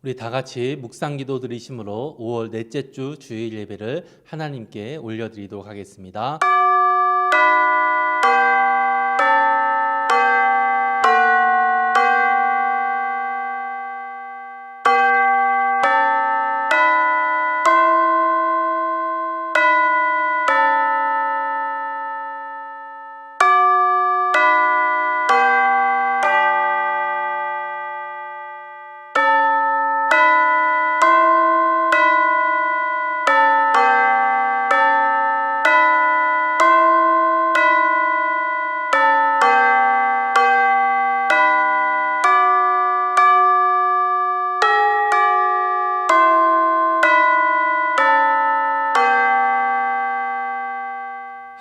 우리 다 같이 묵상기도 드리심으로 5월 넷째 주 주일 예배를 하나님께 올려드리도록 하겠습니다.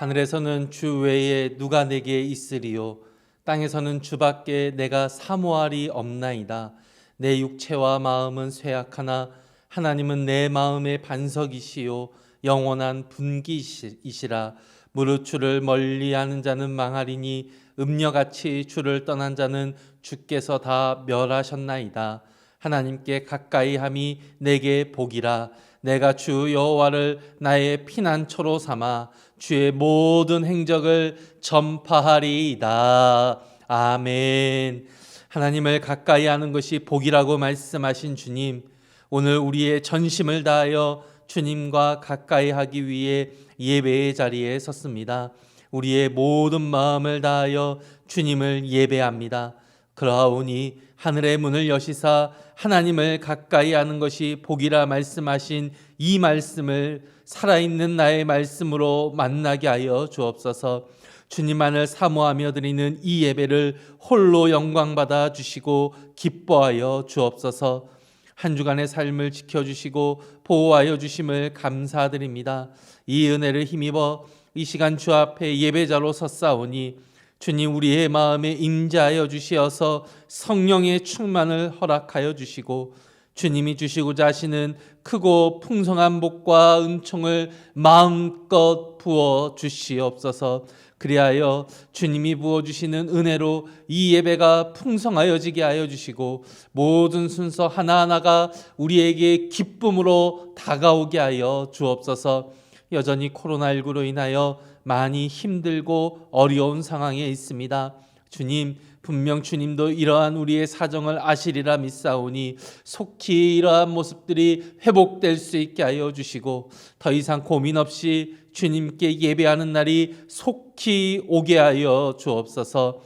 하늘에서는 주 외에 누가 내게 있으리요, 땅에서는 주밖에 내가 사모할이 없나이다. 내 육체와 마음은 쇠약하나 하나님은 내 마음의 반석이시요 영원한 분기이시라. 무릇 주를 멀리하는 자는 망하리니 음녀같이 주를 떠난 자는 주께서 다 멸하셨나이다. 하나님께 가까이함이 내게 복이라. 내가 주 여호와를 나의 피난처로 삼아 주의 모든 행적을 전파하리이다. 아멘. 하나님을 가까이 하는 것이 복이라고 말씀하신 주님, 오늘 우리의 전심을 다하여 주님과 가까이 하기 위해 예배의 자리에 섰습니다. 우리의 모든 마음을 다하여 주님을 예배합니다. 그러하오니 하늘의 문을 여시사 하나님을 가까이 하는 것이 복이라 말씀하신 이 말씀을 살아있는 나의 말씀으로 만나게 하여 주옵소서. 주님만을 사모하며 드리는 이 예배를 홀로 영광받아 주시고 기뻐하여 주옵소서. 한 주간의 삶을 지켜주시고 보호하여 주심을 감사드립니다. 이 은혜를 힘입어 이 시간 주 앞에 예배자로 섰사오니 주님, 우리의 마음에 임재하여 주시어서 성령의 충만을 허락하여 주시고 주님이 주시고자 하시는 크고 풍성한 복과 은총을 마음껏 부어 주시옵소서. 그리하여 주님이 부어주시는 은혜로 이 예배가 풍성하여지게 하여 주시고 모든 순서 하나하나가 우리에게 기쁨으로 다가오게 하여 주옵소서. 여전히 코로나19로 인하여 많이 힘들고 어려운 상황에 있습니다. 주님, 분명 주님도 이러한 우리의 사정을 아시리라 믿사오니 속히 이러한 모습들이 회복될 수 있게 하여 주시고 더 이상 고민 없이 주님께 예배하는 날이 속히 오게 하여 주옵소서.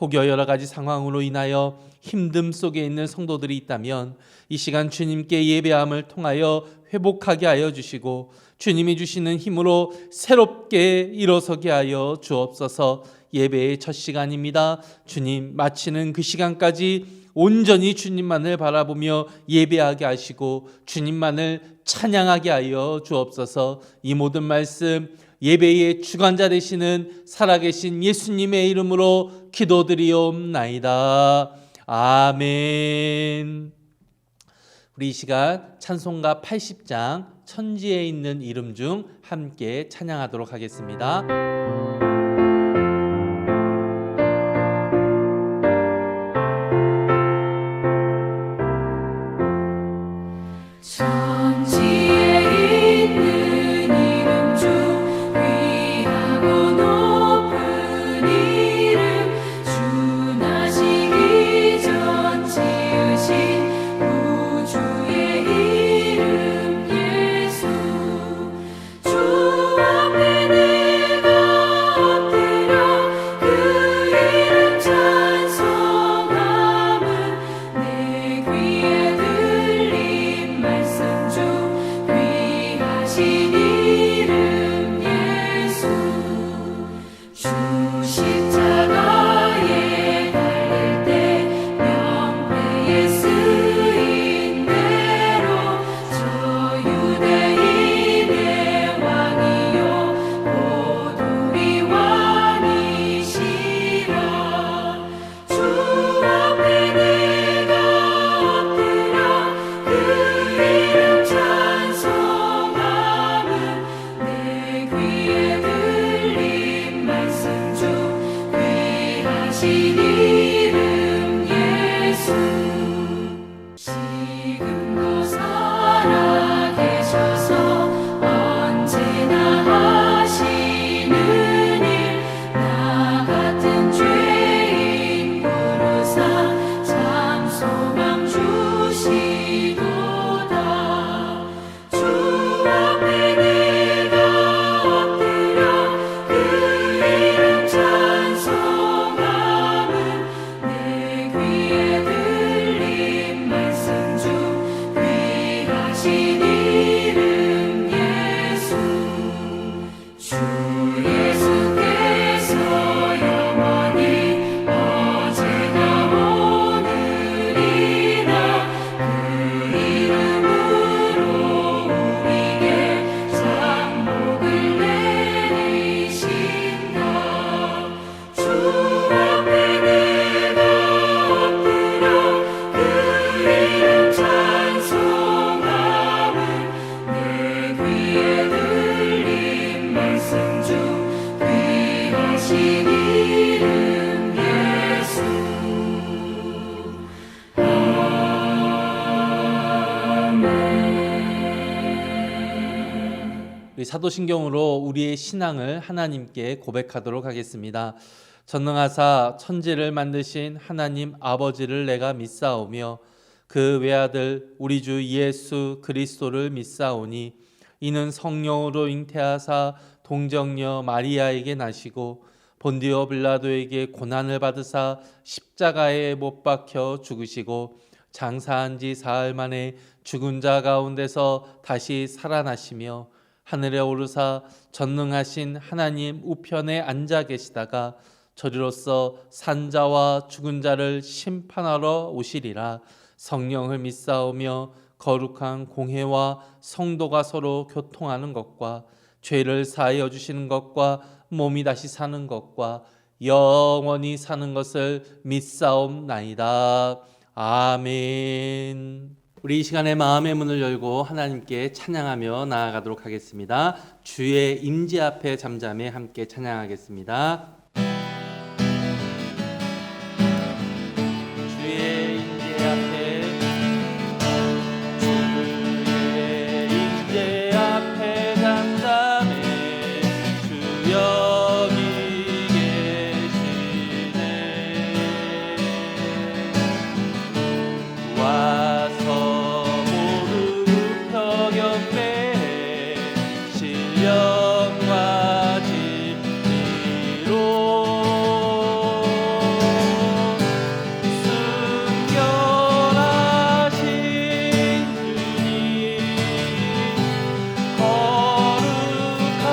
혹여 여러 가지 상황으로 인하여 힘듦 속에 있는 성도들이 있다면 이 시간 주님께 예배함을 통하여 회복하게 하여 주시고 주님이 주시는 힘으로 새롭게 일어서게 하여 주옵소서. 예배의 첫 시간입니다. 주님, 마치는 그 시간까지 온전히 주님만을 바라보며 예배하게 하시고 주님만을 찬양하게 하여 주옵소서. 이 모든 말씀 예배의 주관자 되시는 살아계신 예수님의 이름으로 기도드리옵나이다. 아멘. 우리 이 시간 찬송가 80장 천지에 있는 이름 중 함께 찬양하도록 하겠습니다. 말씀 지금도 살아계셔서 언제나 하시는 일, 나 같은 죄인 부르사 참 소망 주시도다. 주 앞에 내가 엎드려 그 이름 찬송함은 내 귀에 들린 말씀 중 귀하신 이름 예수. 주 예수께서 영원히 어제나 오늘이나 그 이름으로 우리에게 상복을 내리신다. 주 앞에 내가 엎드려 그 이름 찬송함은 내 귀에 들린 말씀 중 귀하신 이름 예수. 우리 사도신경으로 우리의 신앙을 하나님께 고백하도록 하겠습니다. 전능하사 천지를 만드신 하나님 아버지를 내가 믿사오며 그 외아들 우리 주 예수 그리스도를 믿사오니 이는 성령으로 잉태하사 동정녀 마리아에게 나시고 본디오 빌라도에게 고난을 받으사 십자가에 못 박혀 죽으시고 장사한 지 사흘 만에 죽은 자 가운데서 다시 살아나시며 하늘에 오르사 전능하신 하나님 우편에 앉아 계시다가 저리로서 산자와 죽은 자를 심판하러 오시리라. 성령을 믿사오며 거룩한 공회와 성도가 서로 교통하는 것과 죄를 사하여 주시는 것과 몸이 다시 사는 것과 영원히 사는 것을 믿사옵나이다. 아멘. 우리 이 시간에 마음의 문을 열고 하나님께 찬양하며 나아가도록 하겠습니다. 주의 임재 앞에 잠잠해 함께 찬양하겠습니다. 주의 임재 앞에, 주의 임재 앞에 잠잠해 주 여기 계시네. 와서 무릎 펴 경배해 신령과 진리로 순결하신 주님, 거룩한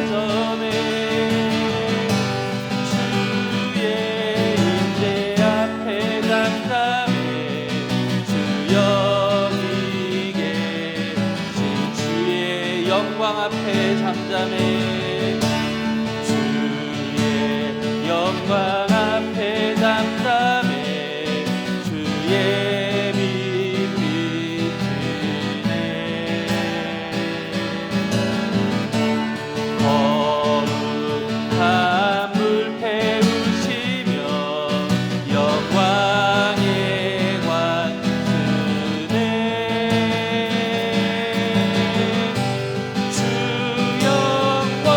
존전에 주의 임재 앞에 잠잠해 주 여기 계신 주의 영광 앞에 잠잠해 주의 영광 앞에 잠잠해 주의 빛 비추네. 거룩한 물 태우시며 영광의 관주네. 주 영광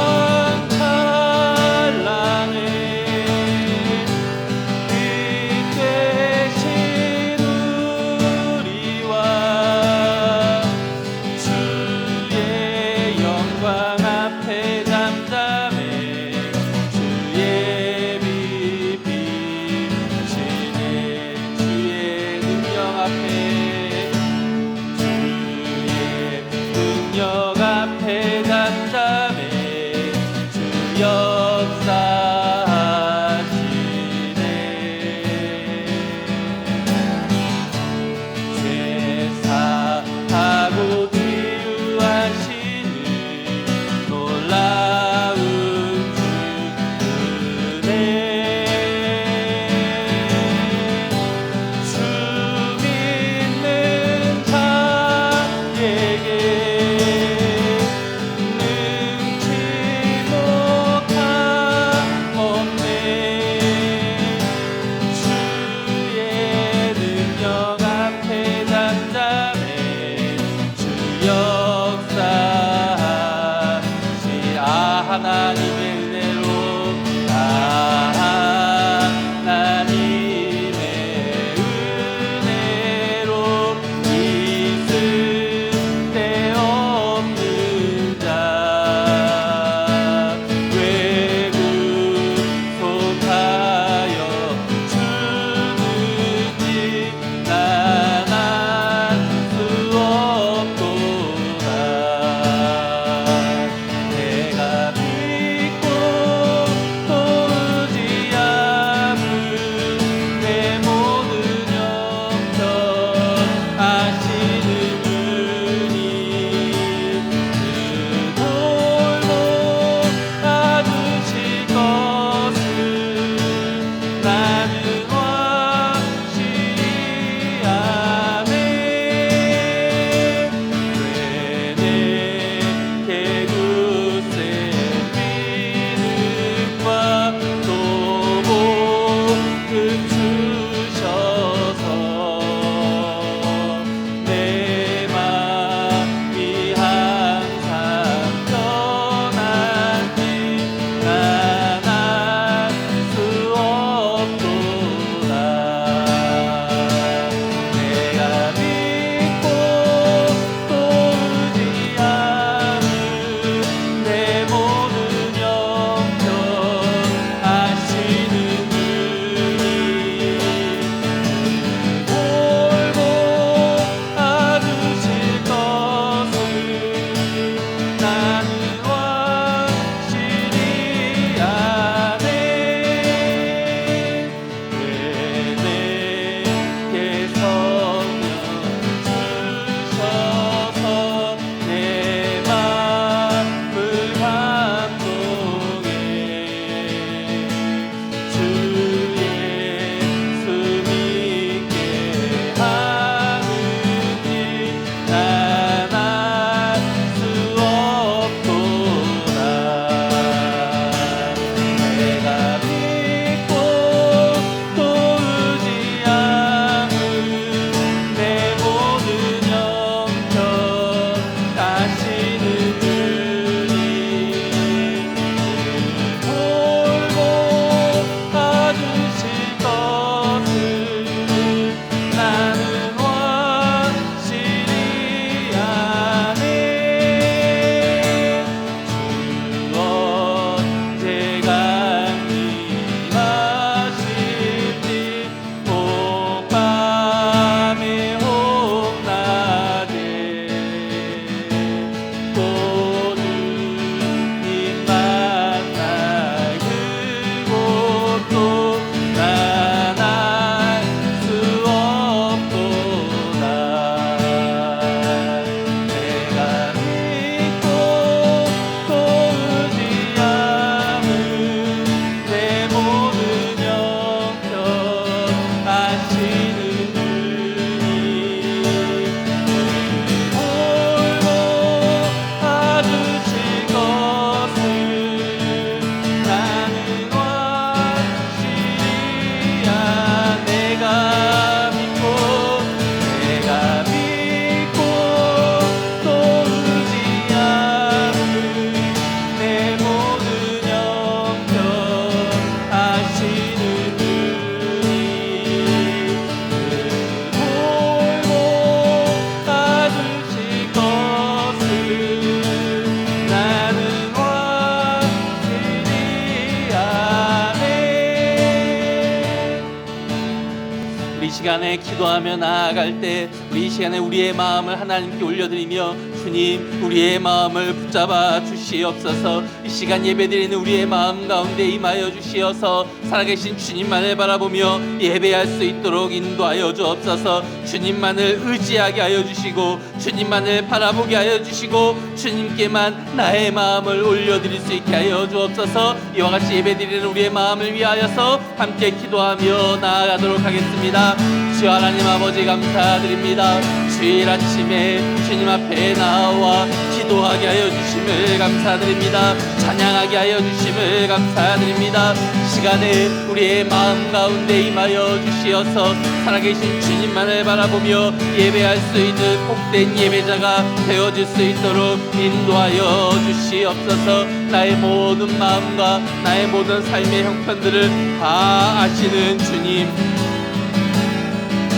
시간에 기도하며 나아갈 때 우리 이 시간에 우리의 마음을 하나님께 올려드리며 주님 우리의 마음을 붙잡아 주시옵소서. 이 시간 예배드리는 우리의 마음 가운데 임하여 주시어서 살아계신 주님만을 바라보며 예배할 수 있도록 인도하여 주옵소서. 주님만을 의지하게 하여 주시고 주님만을 바라보게 하여 주시고 주님께만 나의 마음을 올려드릴 수 있게 하여 주옵소서. 이와 같이 예배드리는 우리의 마음을 위하여서 함께 기도하며 나아가도록 하겠습니다. 주 하나님 아버지 감사드립니다. 주일 아침에 주님 앞에 나와 기도하게 하여 주심을 감사드립니다. 찬양하게 하여 주심을 감사드립니다. 시간에 우리의 마음 가운데 임하여 주시어서 살아계신 주님만을 바라보며 예배할 수 있는 복된 예배자가 되어질 수 있도록 인도하여 주시옵소서. 나의 모든 마음과 나의 모든 삶의 형편들을 다 아시는 주님,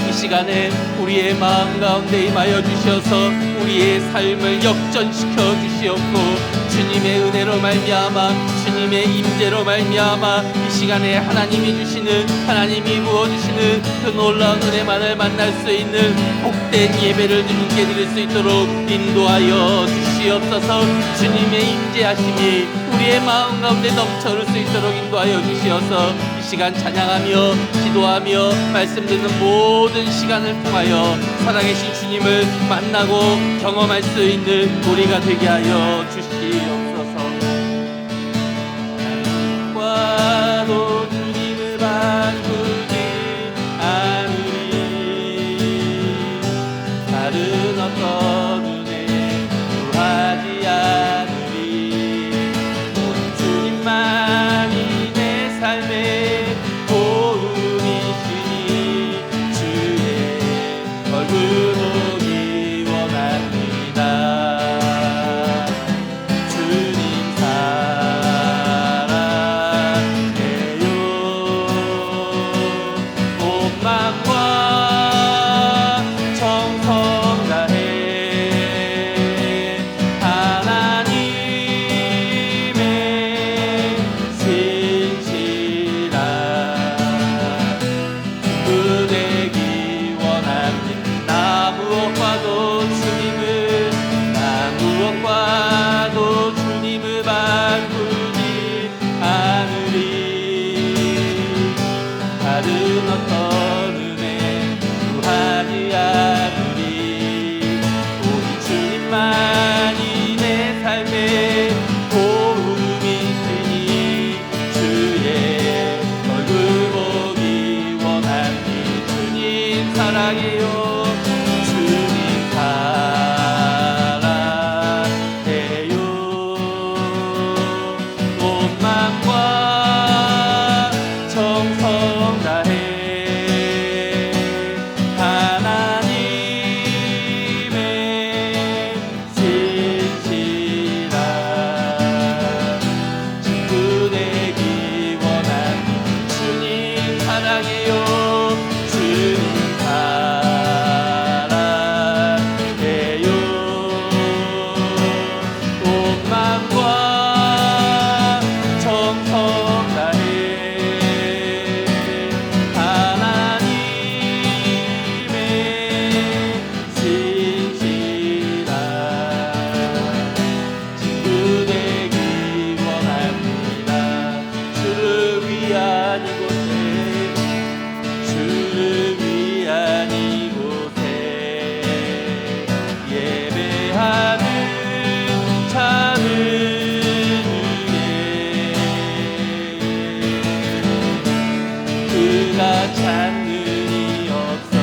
이 시간에 우리의 마음 가운데 임하여 주셔서 우리의 삶을 역전시켜 주시옵고 주님의 은혜로 말미암아 주님의 임재로 말미암아 이 시간에 하나님이 주시는 하나님이 부어주시는 그 놀라운 은혜만을 만날 수 있는 복된 예배를 주님께 드릴 수 있도록 인도하여 주시옵소서. 주님의 임재하심이 우리의 마음 가운데 넘쳐올 수 있도록 인도하여 주시어서 이 시간 찬양하며 기도하며 말씀 듣는 모든 시간을 통하여 살아계신 주님을 만나고 경험할 수 있는 우리가 되게 하여 주시옵소서. 과도 주님을 바꾸지 않으리 다른 어떤 은혜 구하지 않으리 오직 주님만이 내 삶의 도움이시니 주의 얼굴 보기 원합니다. 주님 사랑해요. 온 마음과 정성 다해 하나님의 신실한 친구 되기 원합니다. 나 무엇과도 주님을 바꾸지 않으리 다른 어떤 은혜 구하지 않으리 오직 주님만이 내 삶의 도움이시니 주의 얼굴 보기 원하니 주님 사랑해요. 주님 사랑해요. 온 마음과 정성 다해 하나님의 신실한 친구 되기 원하니 주님 사랑해요. 주님 사랑해요. 온 마음과 정성 다해 하나님의 신실한 친구 되기 원합니다. 주를 위한 이곳에 주를 위한 이곳에 예배하는 자들 중에 그가 찾는 이 없어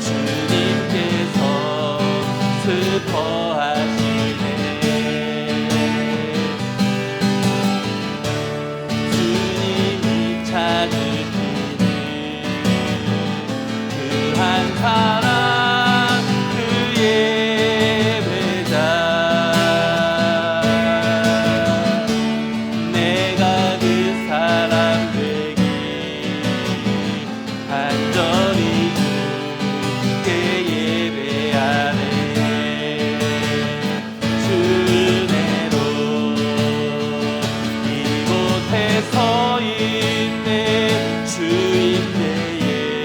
주님께서 슬퍼하시네. 주님이 찾으시는 그 한 사람 그 예배자 내가 그 사람 되기 간절히 주께 예배하네. 주 은혜로 이곳에 서 있네. 주 임재에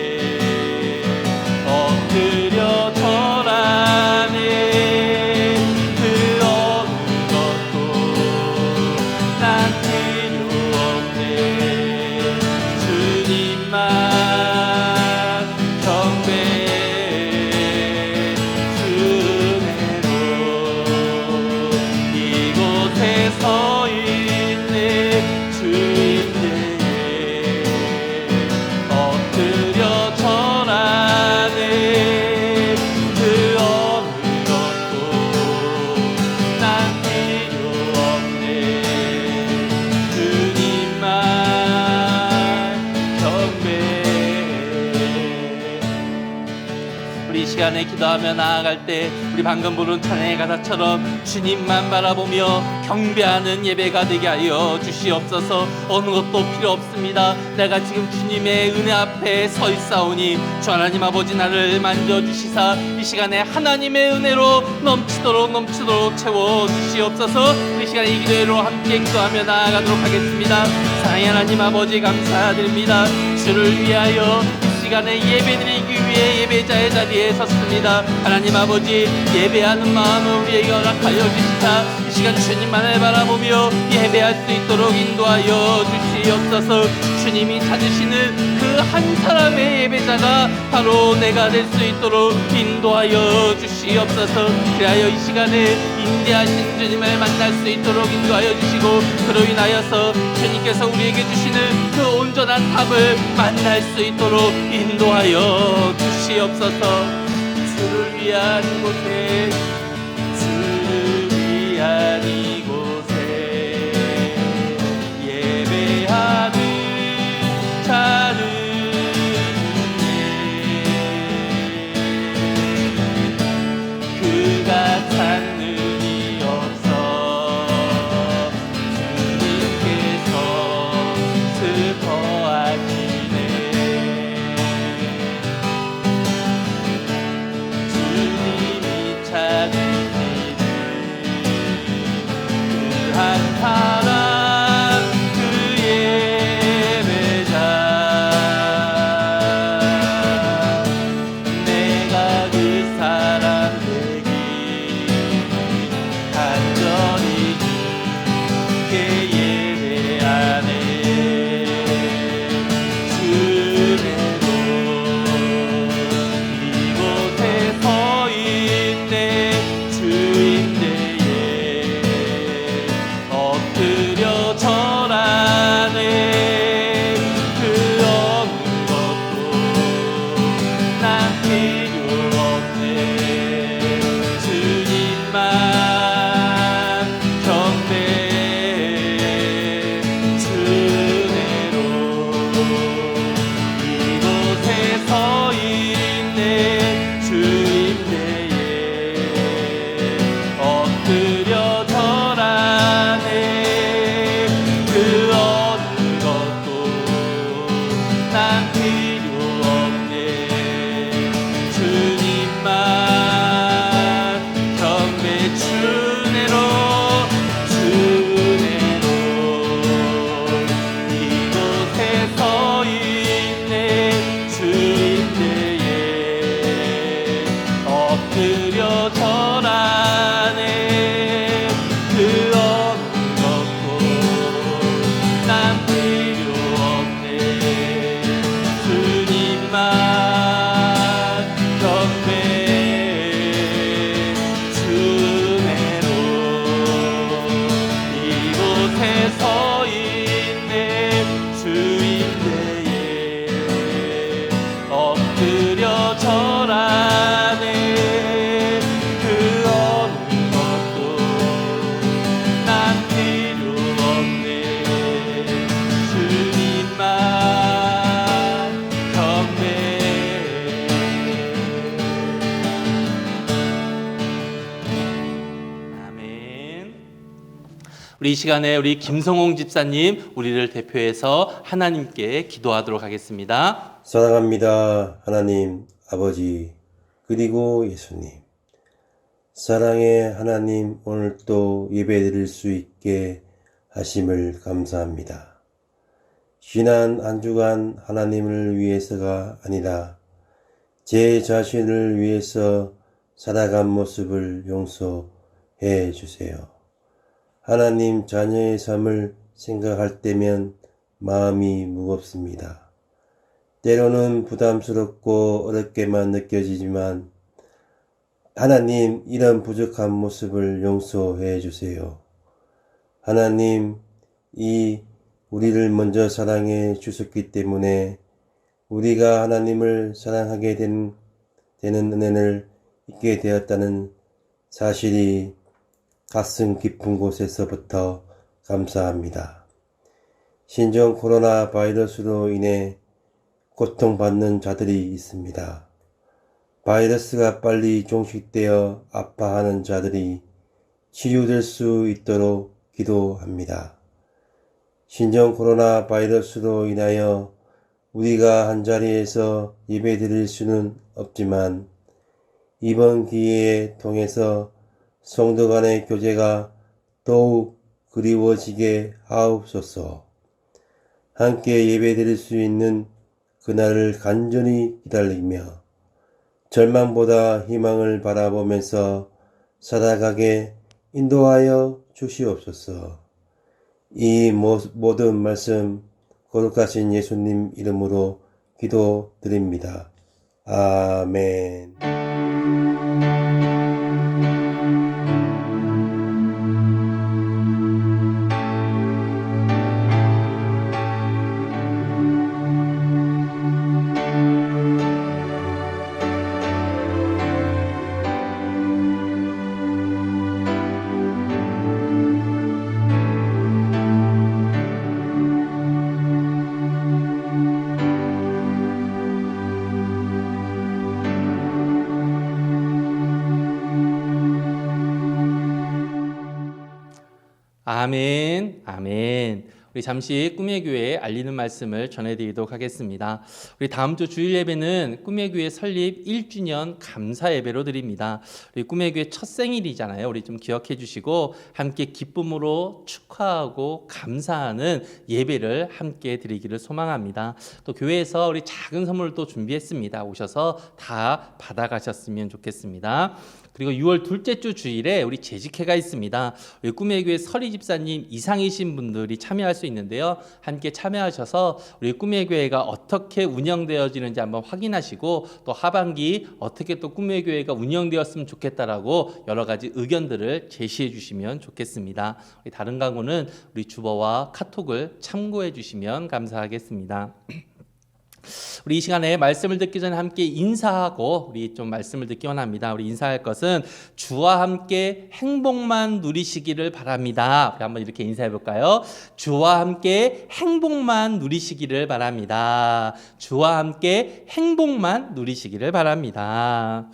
우리 이 시간에 기도하며 나아갈 때 우리 방금 부른 찬양의 가사처럼 주님만 바라보며 경배하는 예배가 되게 하여 주시옵소서. 어느 것도 필요 없습니다. 내가 지금 주님의 은혜 앞에 서 있사오니 주 하나님 아버지 나를 만져주시사 이 시간에 하나님의 은혜로 넘치도록 채워주시옵소서. 이 시간에 이 기도회로 함께 기도하며 나아가도록 하겠습니다. 사랑의 하나님 아버지 감사드립니다. 주를 위하여 이 시간에 예배드리기 위해 예배자의 자리에 섰습니다. 하나님 아버지 예배하는 마음을 우리에게 허락하여 주시사 이 시간 주님만을 바라보며 예배할 수 있도록 인도하여 주시옵소서. 주님이 찾으시는 그 한 사람의 예배자가 바로 내가 될 수 있도록 인도하여 주시옵소서. 그리하여 이 시간에 인대하신 주님을 만날 수 있도록 인도하여 주시고 그로 인하여서 주님께서 우리에게 주시는 그 온전한 답을 만날 수 있도록 인도하여 주시옵소서. 주를 위한 곳에 주를 위한 이곳에 예배하는 자는 그가 찾는 이 없어 주님께서 슬퍼하시네. 주님이 찾으시는 그 한 사람 그 예배자 내가 그 사람 간절히 주께 예배하네. 주내로 이곳에 서 있네. 주인대에 엎드려 절하네. 그 어느 것도 난 필요 없네. 주님만 우리 이 시간에 우리 김성홍 집사님 우리를 대표해서 하나님께 기도하도록 하겠습니다. 사랑합니다. 하나님 아버지 그리고 예수님, 사랑의 하나님, 오늘 또 예배드릴 수 있게 하심을 감사합니다. 지난 한 주간 하나님을 위해서가 아니라 제 자신을 위해서 살아간 모습을 용서해 주세요. 하나님 자녀의 삶을 생각할 때면 마음이 무겁습니다. 때로는 부담스럽고 어렵게만 느껴지지만 하나님, 이런 부족한 모습을 용서해 주세요. 하나님, 우리를 먼저 사랑해 주셨기 때문에 우리가 하나님을 사랑하게 되는 은혜를 있게 되었다는 사실이 가슴 깊은 곳에서부터 감사합니다. 신종 코로나 바이러스로 인해 고통받는 자들이 있습니다. 바이러스가 빨리 종식되어 아파하는 자들이 치유될 수 있도록 기도합니다. 신종 코로나 바이러스로 인하여 우리가 한자리에서 예배드릴 수는 없지만 이번 기회에 통해서 성도 간의 교제가 더욱 그리워지게 하옵소서. 함께 예배드릴 수 있는 그날을 간절히 기다리며 절망보다 희망을 바라보면서 살아가게 인도하여 주시옵소서. 이 모든 말씀 거룩하신 예수님 이름으로 기도드립니다. 아멘. 아멘, 아멘. 우리 잠시 꿈의 교회 알리는 말씀을 전해드리도록 하겠습니다. 우리 다음 주 주일 예배는 꿈의 교회 설립 1주년 감사 예배로 드립니다. 우리 꿈의 교회 첫 생일이잖아요. 우리 좀 기억해 주시고 함께 기쁨으로 축하하고 감사하는 예배를 함께 드리기를 소망합니다. 또 교회에서 우리 작은 선물도 준비했습니다. 오셔서 다 받아가셨으면 좋겠습니다. 그리고 6월 둘째 주 주일에 우리 재직회가 있습니다. 우리 꿈의 교회 서리 집사님 이상이신 분들이 참여할 수 있는데요. 함께 참여하셔서 우리 꿈의 교회가 어떻게 운영되어지는지 한번 확인하시고 또 하반기 어떻게 또 꿈의 교회가 운영되었으면 좋겠다라고 여러 가지 의견들을 제시해 주시면 좋겠습니다. 우리 다른 강호는 우리 주보와 카톡을 참고해 주시면 감사하겠습니다. 우리 이 시간에 말씀을 듣기 전에 함께 인사하고 우리 좀 말씀을 듣기 원합니다. 우리 인사할 것은 주와 함께 행복만 누리시기를 바랍니다. 우리 한번 이렇게 인사해 볼까요? 주와 함께 행복만 누리시기를 바랍니다. 주와 함께 행복만 누리시기를 바랍니다.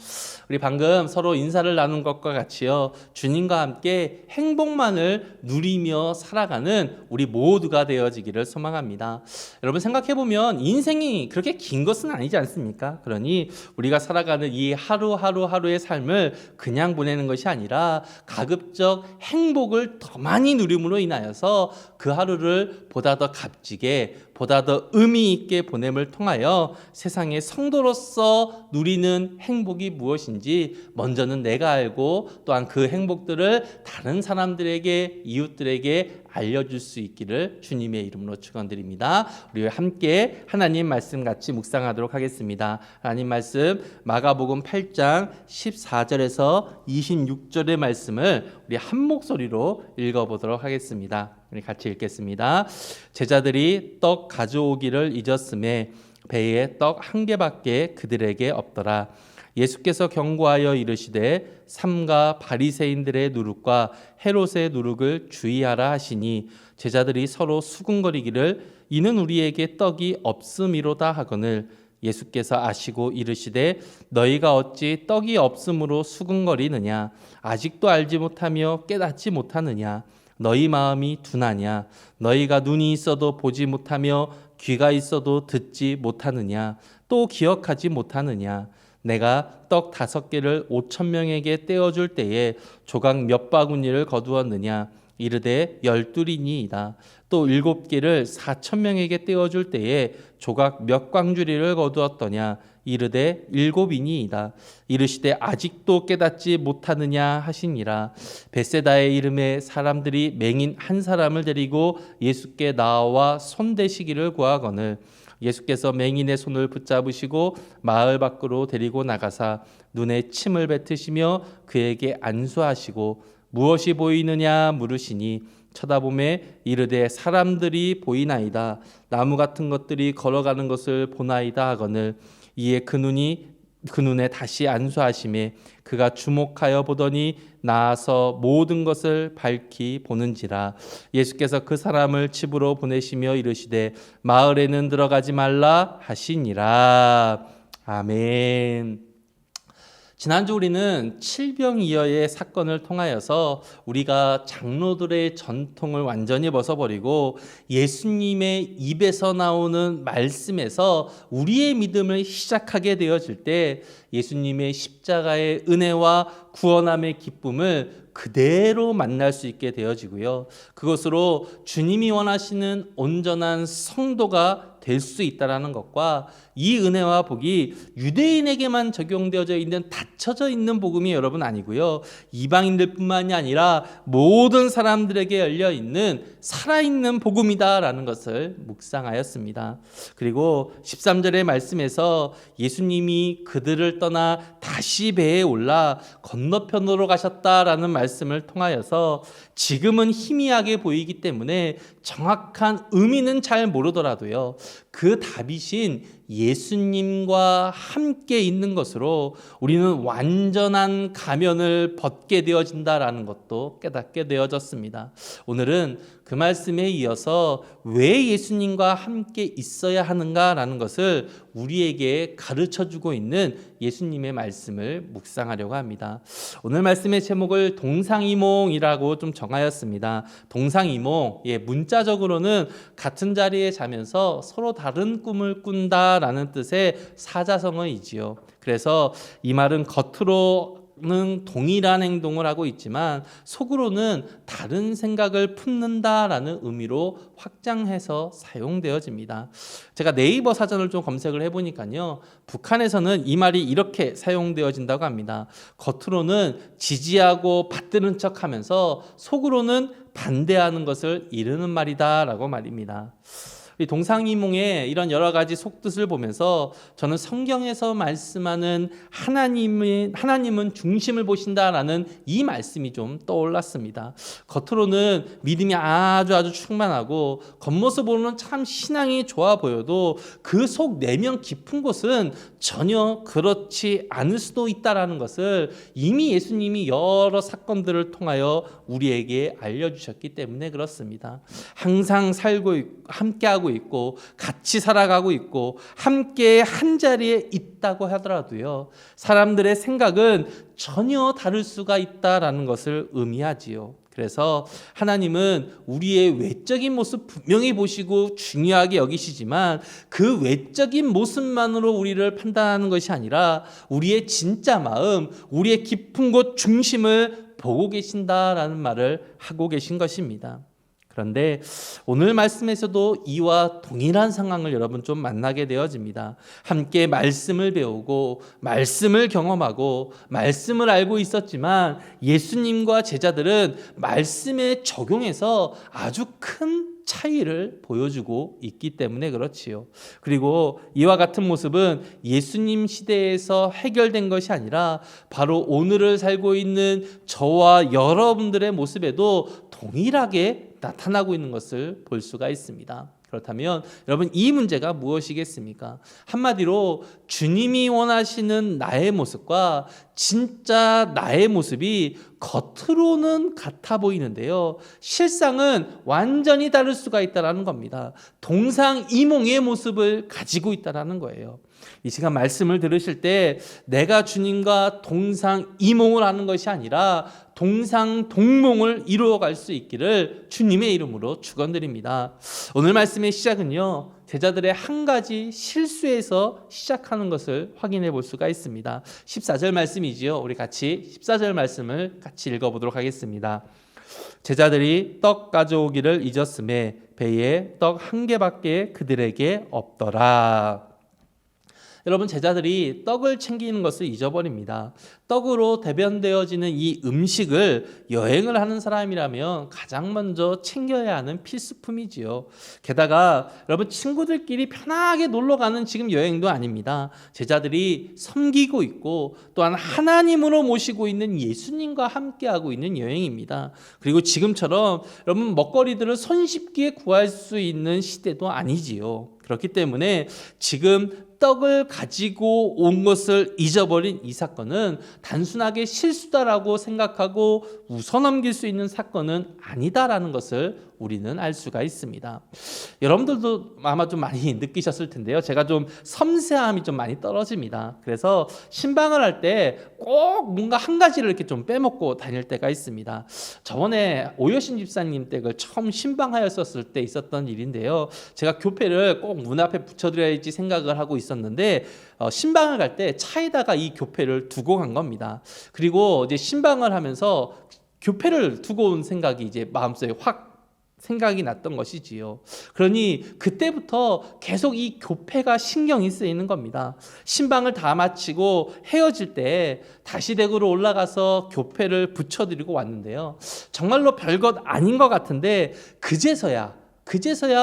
우리 방금 서로 인사를 나눈 것과 같이요. 주님과 함께 행복만을 누리며 살아가는 우리 모두가 되어지기를 소망합니다. 여러분 생각해 보면 인생이 그렇게 긴 것은 아니지 않습니까? 그러니 우리가 살아가는 이 하루하루의 삶을 그냥 보내는 것이 아니라 가급적 행복을 더 많이 누림으로 인하여서 그 하루를 보다 더 값지게 보다 더 의미 있게 보냄을 통하여 세상의 성도로서 누리는 행복이 무엇인지 먼저는 내가 알고 또한 그 행복들을 다른 사람들에게 이웃들에게 알려줄 수 있기를 주님의 이름으로 축원드립니다. 우리 함께 하나님 말씀 같이 묵상하도록 하겠습니다. 하나님 말씀 마가복음 8장 14절에서 26절의 말씀을 우리 한 목소리로 읽어보도록 하겠습니다. 우리 같이 읽겠습니다. 제자들이 떡 가져오기를 잊었음에 배에 떡 한 개밖에 그들에게 없더라. 예수께서 경고하여 이르시되 삼가 바리새인들의 누룩과 헤롯의 누룩을 주의하라 하시니 제자들이 서로 수군거리기를 이는 우리에게 떡이 없음이로다 하거늘 예수께서 아시고 이르시되 너희가 어찌 떡이 없음으로 수군거리느냐 아직도 알지 못하며 깨닫지 못하느냐 너희 마음이 둔하냐 너희가 눈이 있어도 보지 못하며 귀가 있어도 듣지 못하느냐 또 기억하지 못하느냐 내가 떡 5개를 5,000명에게 떼어줄 때에 조각 몇 바구니를 거두었느냐 이르되 12이니이다. 또 7개를 4,000명에게 떼어줄 때에 조각 몇 광주리를 거두었더냐 이르되 7이니이다. 이르시되 아직도 깨닫지 못하느냐 하시니라. 벳세다의 이름에 사람들이 맹인 한 사람을 데리고 예수께 나와 손대시기를 구하거늘 예수께서 맹인의 손을 붙잡으시고 마을 밖으로 데리고 나가사 눈에 침을 뱉으시며 그에게 안수하시고 무엇이 보이느냐 물으시니 쳐다보매 이르되 사람들이 보이나이다. 나무 같은 것들이 걸어가는 것을 보나이다 하거늘 이에 그 눈에 다시 안수하심에 그가 주목하여 보더니 나아서 모든 것을 밝히 보는지라. 예수께서 그 사람을 집으로 보내시며 이르시되 마을에는 들어가지 말라 하시니라. 아멘. 지난주 우리는 칠병이어의 사건을 통하여서 우리가 장로들의 전통을 완전히 벗어버리고 예수님의 입에서 나오는 말씀에서 우리의 믿음을 시작하게 되어질 때 예수님의 십자가의 은혜와 구원함의 기쁨을 그대로 만날 수 있게 되어지고요. 그것으로 주님이 원하시는 온전한 성도가 될 수 있다는 것과 이 은혜와 복이 유대인에게만 적용되어져 있는 닫혀져 있는 복음이 여러분 아니고요. 이방인들뿐만이 아니라 모든 사람들에게 열려 있는 살아있는 복음이다라는 것을 묵상하였습니다. 그리고 13절의 말씀에서 예수님이 그들을 떠나 다시 배에 올라 건너편으로 가셨다라는 말씀을 통하여서 지금은 희미하게 보이기 때문에 정확한 의미는 잘 모르더라도요. 그 다윗인 예수님과 함께 있는 것으로 우리는 완전한 가면을 벗게 되어진다라는 것도 깨닫게 되어졌습니다. 오늘은 그 말씀에 이어서 왜 예수님과 함께 있어야 하는가라는 것을 우리에게 가르쳐주고 있는 예수님의 말씀을 묵상하려고 합니다. 오늘 말씀의 제목을 동상이몽이라고 좀 정하였습니다. 동상이몽, 문자적으로는 같은 자리에 자면서 서로 다른 꿈을 꾼다라는 뜻의 사자성어이지요. 그래서 이 말은 겉으로는 동일한 행동을 하고 있지만 속으로는 다른 생각을 품는다라는 의미로 확장해서 사용되어집니다. 제가 네이버 사전을 좀 검색을 해보니까요, 북한에서는 이 말이 이렇게 사용되어진다고 합니다. 겉으로는 지지하고 받드는 척하면서 속으로는 반대하는 것을 이르는 말이다라고 말입니다. 이 동상이몽의 이런 여러 가지 속뜻을 보면서 저는 성경에서 말씀하는 하나님은 중심을 보신다라는 이 말씀이 좀 떠올랐습니다. 겉으로는 믿음이 아주 충만하고 겉모습으로는 참 신앙이 좋아 보여도 그 속 내면 깊은 곳은 전혀 그렇지 않을 수도 있다라는 것을 이미 예수님이 여러 사건들을 통하여 우리에게 알려주셨기 때문에 그렇습니다. 항상 함께하고 있고 같이 살아가고 있고 함께 한 자리에 있다고 하더라도요, 사람들의 생각은 전혀 다를 수가 있다라는 것을 의미하지요. 그래서 하나님은 우리의 외적인 모습 분명히 보시고 중요하게 여기시지만 그 외적인 모습만으로 우리를 판단하는 것이 아니라 우리의 진짜 마음, 우리의 깊은 곳 중심을 보고 계신다라는 말을 하고 계신 것입니다. 그런데 오늘 말씀에서도 이와 동일한 상황을 여러분 좀 만나게 되어집니다. 함께 말씀을 배우고 말씀을 경험하고 말씀을 알고 있었지만 예수님과 제자들은 말씀에 적용해서 아주 큰 차이를 보여주고 있기 때문에 그렇지요. 그리고 이와 같은 모습은 예수님 시대에서 해결된 것이 아니라 바로 오늘을 살고 있는 저와 여러분들의 모습에도 동일하게 나타나고 있는 것을 볼 수가 있습니다. 그렇다면 여러분, 이 문제가 무엇이겠습니까? 한마디로 주님이 원하시는 나의 모습과 진짜 나의 모습이 겉으로는 같아 보이는데요, 실상은 완전히 다를 수가 있다는 겁니다. 동상이몽의 모습을 가지고 있다는 거예요. 이 시간 말씀을 들으실 때 내가 주님과 동상이몽을 하는 것이 아니라 동상동몽을 이루어갈 수 있기를 주님의 이름으로 축원드립니다. 오늘 말씀의 시작은요, 제자들의 한 가지 실수에서 시작하는 것을 확인해 볼 수가 있습니다. 14절 말씀이지요. 우리 같이 14절 말씀을 같이 읽어보도록 하겠습니다. 제자들이 떡 가져오기를 잊었음에 배에 떡 한 개밖에 그들에게 없더라. 여러분, 제자들이 떡을 챙기는 것을 잊어버립니다. 떡으로 대변되어지는 이 음식을 여행을 하는 사람이라면 가장 먼저 챙겨야 하는 필수품이지요. 게다가 여러분, 친구들끼리 편하게 놀러 가는 지금 여행도 아닙니다. 제자들이 섬기고 있고 또한 하나님으로 모시고 있는 예수님과 함께하고 있는 여행입니다. 그리고 지금처럼 여러분, 먹거리들을 손쉽게 구할 수 있는 시대도 아니지요. 그렇기 때문에 지금 떡을 가지고 온 것을 잊어버린 이 사건은 단순하게 실수다라고 생각하고 웃어넘길 수 있는 사건은 아니다라는 것을 우리는 알 수가 있습니다. 여러분들도 아마 좀 많이 느끼셨을 텐데요. 제가 좀 섬세함이 좀 많이 떨어집니다. 그래서 신방을 할 때 꼭 뭔가 한 가지를 이렇게 좀 빼먹고 다닐 때가 있습니다. 저번에 오여신 집사님 댁을 처음 신방하였었을 때 있었던 일인데요. 제가 교패를 꼭 문 앞에 붙여드려야지 생각을 하고 있었는데 신방을 갈 때 차에다가 이 교패를 두고 간 겁니다. 그리고 이제 신방을 하면서 교패를 두고 온 생각이 이제 마음속에 확 생각이 났던 것이지요. 그러니 그때부터 계속 이 교패가 신경이 쓰이는 겁니다. 신방을 다 마치고 헤어질 때 다시 댁으로 올라가서 교패를 붙여드리고 왔는데요. 정말로 별것 아닌 것 같은데 그제서야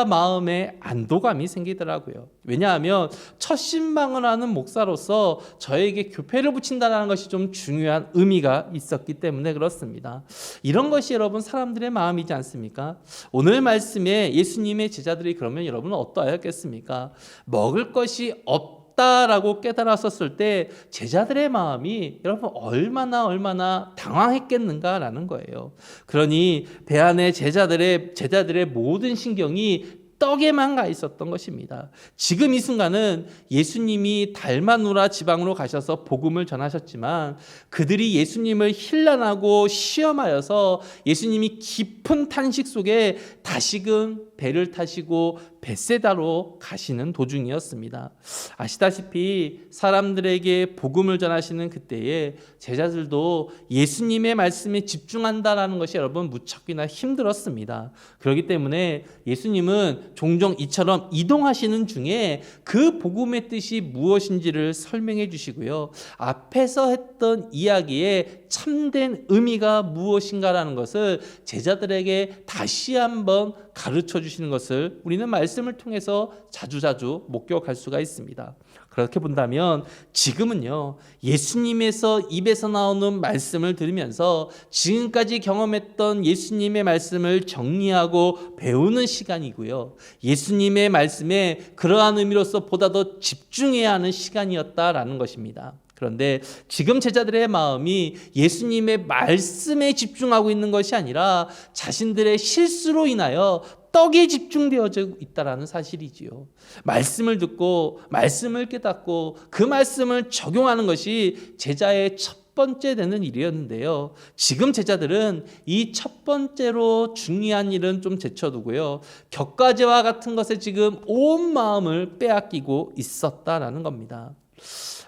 마음에 안도감이 생기더라고요. 왜냐하면 첫 신방을 하는 목사로서 저에게 교패를 붙인다는 것이 좀 중요한 의미가 있었기 때문에 그렇습니다. 이런 것이 여러분 사람들의 마음이지 않습니까? 오늘 말씀에 예수님의 제자들이 그러면 여러분은 어떠하였겠습니까? 먹을 것이 없다라고 깨달았었을 때 제자들의 마음이 여러분 얼마나 당황했겠는가라는 거예요. 그러니 배 안에 제자들의 모든 신경이 떡에만 가 있었던 것입니다. 지금 이 순간은 예수님이 달마누라 지방으로 가셔서 복음을 전하셨지만 그들이 예수님을 힐난하고 시험하여서 예수님이 깊은 탄식 속에 다시금 배를 타시고 벳세다로 가시는 도중이었습니다. 아시다시피 사람들에게 복음을 전하시는 그때에 제자들도 예수님의 말씀에 집중한다라는 것이 여러분 무척이나 힘들었습니다. 그렇기 때문에 예수님은 종종 이처럼 이동하시는 중에 그 복음의 뜻이 무엇인지를 설명해 주시고요. 앞에서 했던 이야기의 참된 의미가 무엇인가라는 것을 제자들에게 다시 한번 가르쳐 주시는 것을 우리는 말씀을 통해서 자주자주 목격할 수가 있습니다. 그렇게 본다면 지금은요, 예수님에서 입에서 나오는 말씀을 들으면서 지금까지 경험했던 예수님의 말씀을 정리하고 배우는 시간이고요. 예수님의 말씀에 그러한 의미로서 보다 더 집중해야 하는 시간이었다라는 것입니다. 그런데 지금 제자들의 마음이 예수님의 말씀에 집중하고 있는 것이 아니라 자신들의 실수로 인하여 떡에 집중되어져 있다라는 사실이지요. 말씀을 듣고 말씀을 깨닫고 그 말씀을 적용하는 것이 제자의 첫 번째 되는 일이었는데요. 지금 제자들은 이 첫 번째로 중요한 일은 좀 제쳐두고요. 격가제와 같은 것에 지금 온 마음을 빼앗기고 있었다라는 겁니다.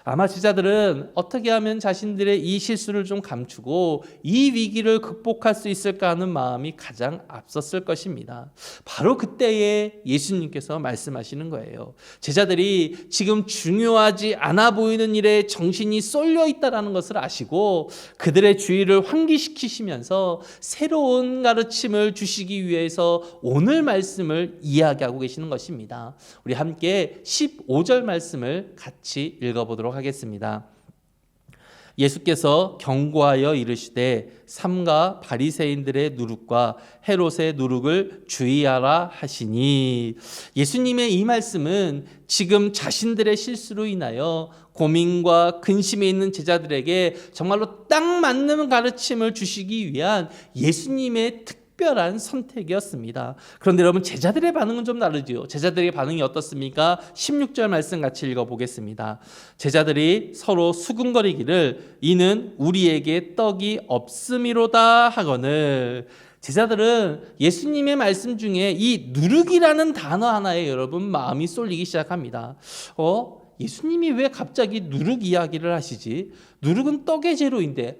아마 제자들은 어떻게 하면 자신들의 이 실수를 좀 감추고 이 위기를 극복할 수 있을까 하는 마음이 가장 앞섰을 것입니다. 바로 그때에 예수님께서 말씀하시는 거예요. 제자들이 지금 중요하지 않아 보이는 일에 정신이 쏠려 있다는 것을 아시고 그들의 주의를 환기시키시면서 새로운 가르침을 주시기 위해서 오늘 말씀을 이야기하고 계시는 것입니다. 우리 함께 15절 말씀을 같이 읽어보도록 하겠습니다. 예수께서 경고하여 이르시되 삼가 바리새인들의 누룩과 헤롯의 누룩을 주의하라 하시니, 예수님의 이 말씀은 지금 자신들의 실수로 인하여 고민과 근심에 있는 제자들에게 정말로 딱 맞는 가르침을 주시기 위한 예수님의 특별한 선택이었습니다. 그런데 여러분 제자들의 반응은 좀 다르죠. 제자들의 반응이 어떻습니까? 16절 말씀 같이 읽어보겠습니다. 제자들이 서로 수군거리기를 이는 우리에게 떡이 없음이로다 하거늘. 제자들은 예수님의 말씀 중에 이 누룩이라는 단어 하나에 여러분 마음이 쏠리기 시작합니다. 예수님이 왜 갑자기 누룩 이야기를 하시지? 누룩은 떡의 재료인데,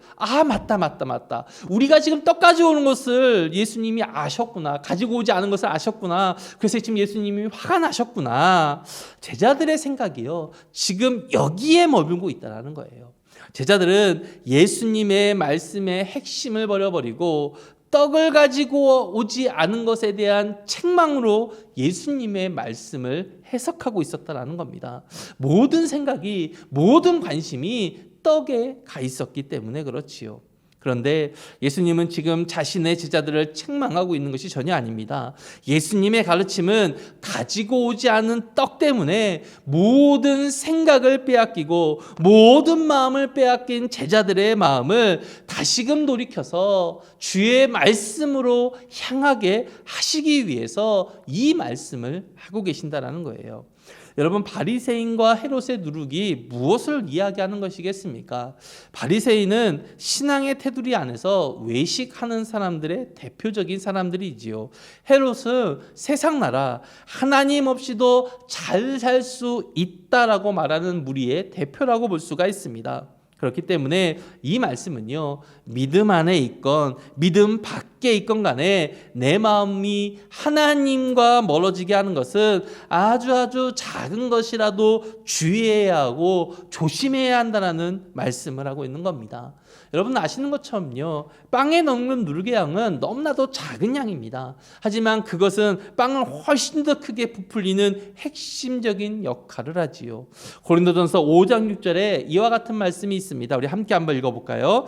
맞다. 우리가 지금 떡 가져오는 것을 예수님이 아셨구나. 가지고 오지 않은 것을 아셨구나. 그래서 지금 예수님이 화가 나셨구나. 제자들의 생각이요, 지금 여기에 머물고 있다는 거예요. 제자들은 예수님의 말씀의 핵심을 버려버리고 떡을 가지고 오지 않은 것에 대한 책망으로 예수님의 말씀을 해석하고 있었다는 겁니다. 모든 생각이, 모든 관심이 떡에 가 있었기 때문에 그렇지요. 그런데 예수님은 지금 자신의 제자들을 책망하고 있는 것이 전혀 아닙니다. 예수님의 가르침은 가지고 오지 않은 떡 때문에 모든 생각을 빼앗기고 모든 마음을 빼앗긴 제자들의 마음을 다시금 돌이켜서 주의 말씀으로 향하게 하시기 위해서 이 말씀을 하고 계신다라는 거예요. 여러분, 바리새인과 헤롯의 누룩이 무엇을 이야기하는 것이겠습니까? 바리새인은 신앙의 테두리 안에서 외식하는 사람들의 대표적인 사람들이지요. 헤롯은 세상 나라 하나님 없이도 잘 살 수 있다라고 말하는 무리의 대표라고 볼 수가 있습니다. 그렇기 때문에 이 말씀은요, 믿음 안에 있건 믿음 밖에 있건 간에 내 마음이 하나님과 멀어지게 하는 것은 아주 작은 것이라도 주의해야 하고 조심해야 한다는 말씀을 하고 있는 겁니다. 여러분 아시는 것처럼요, 빵에 넣는 누룩의 양은 너무나도 작은 양입니다. 하지만 그것은 빵을 훨씬 더 크게 부풀리는 핵심적인 역할을 하지요. 고린도전서 5장 6절에 이와 같은 말씀이 있습니다. 우리 함께 한번 읽어볼까요?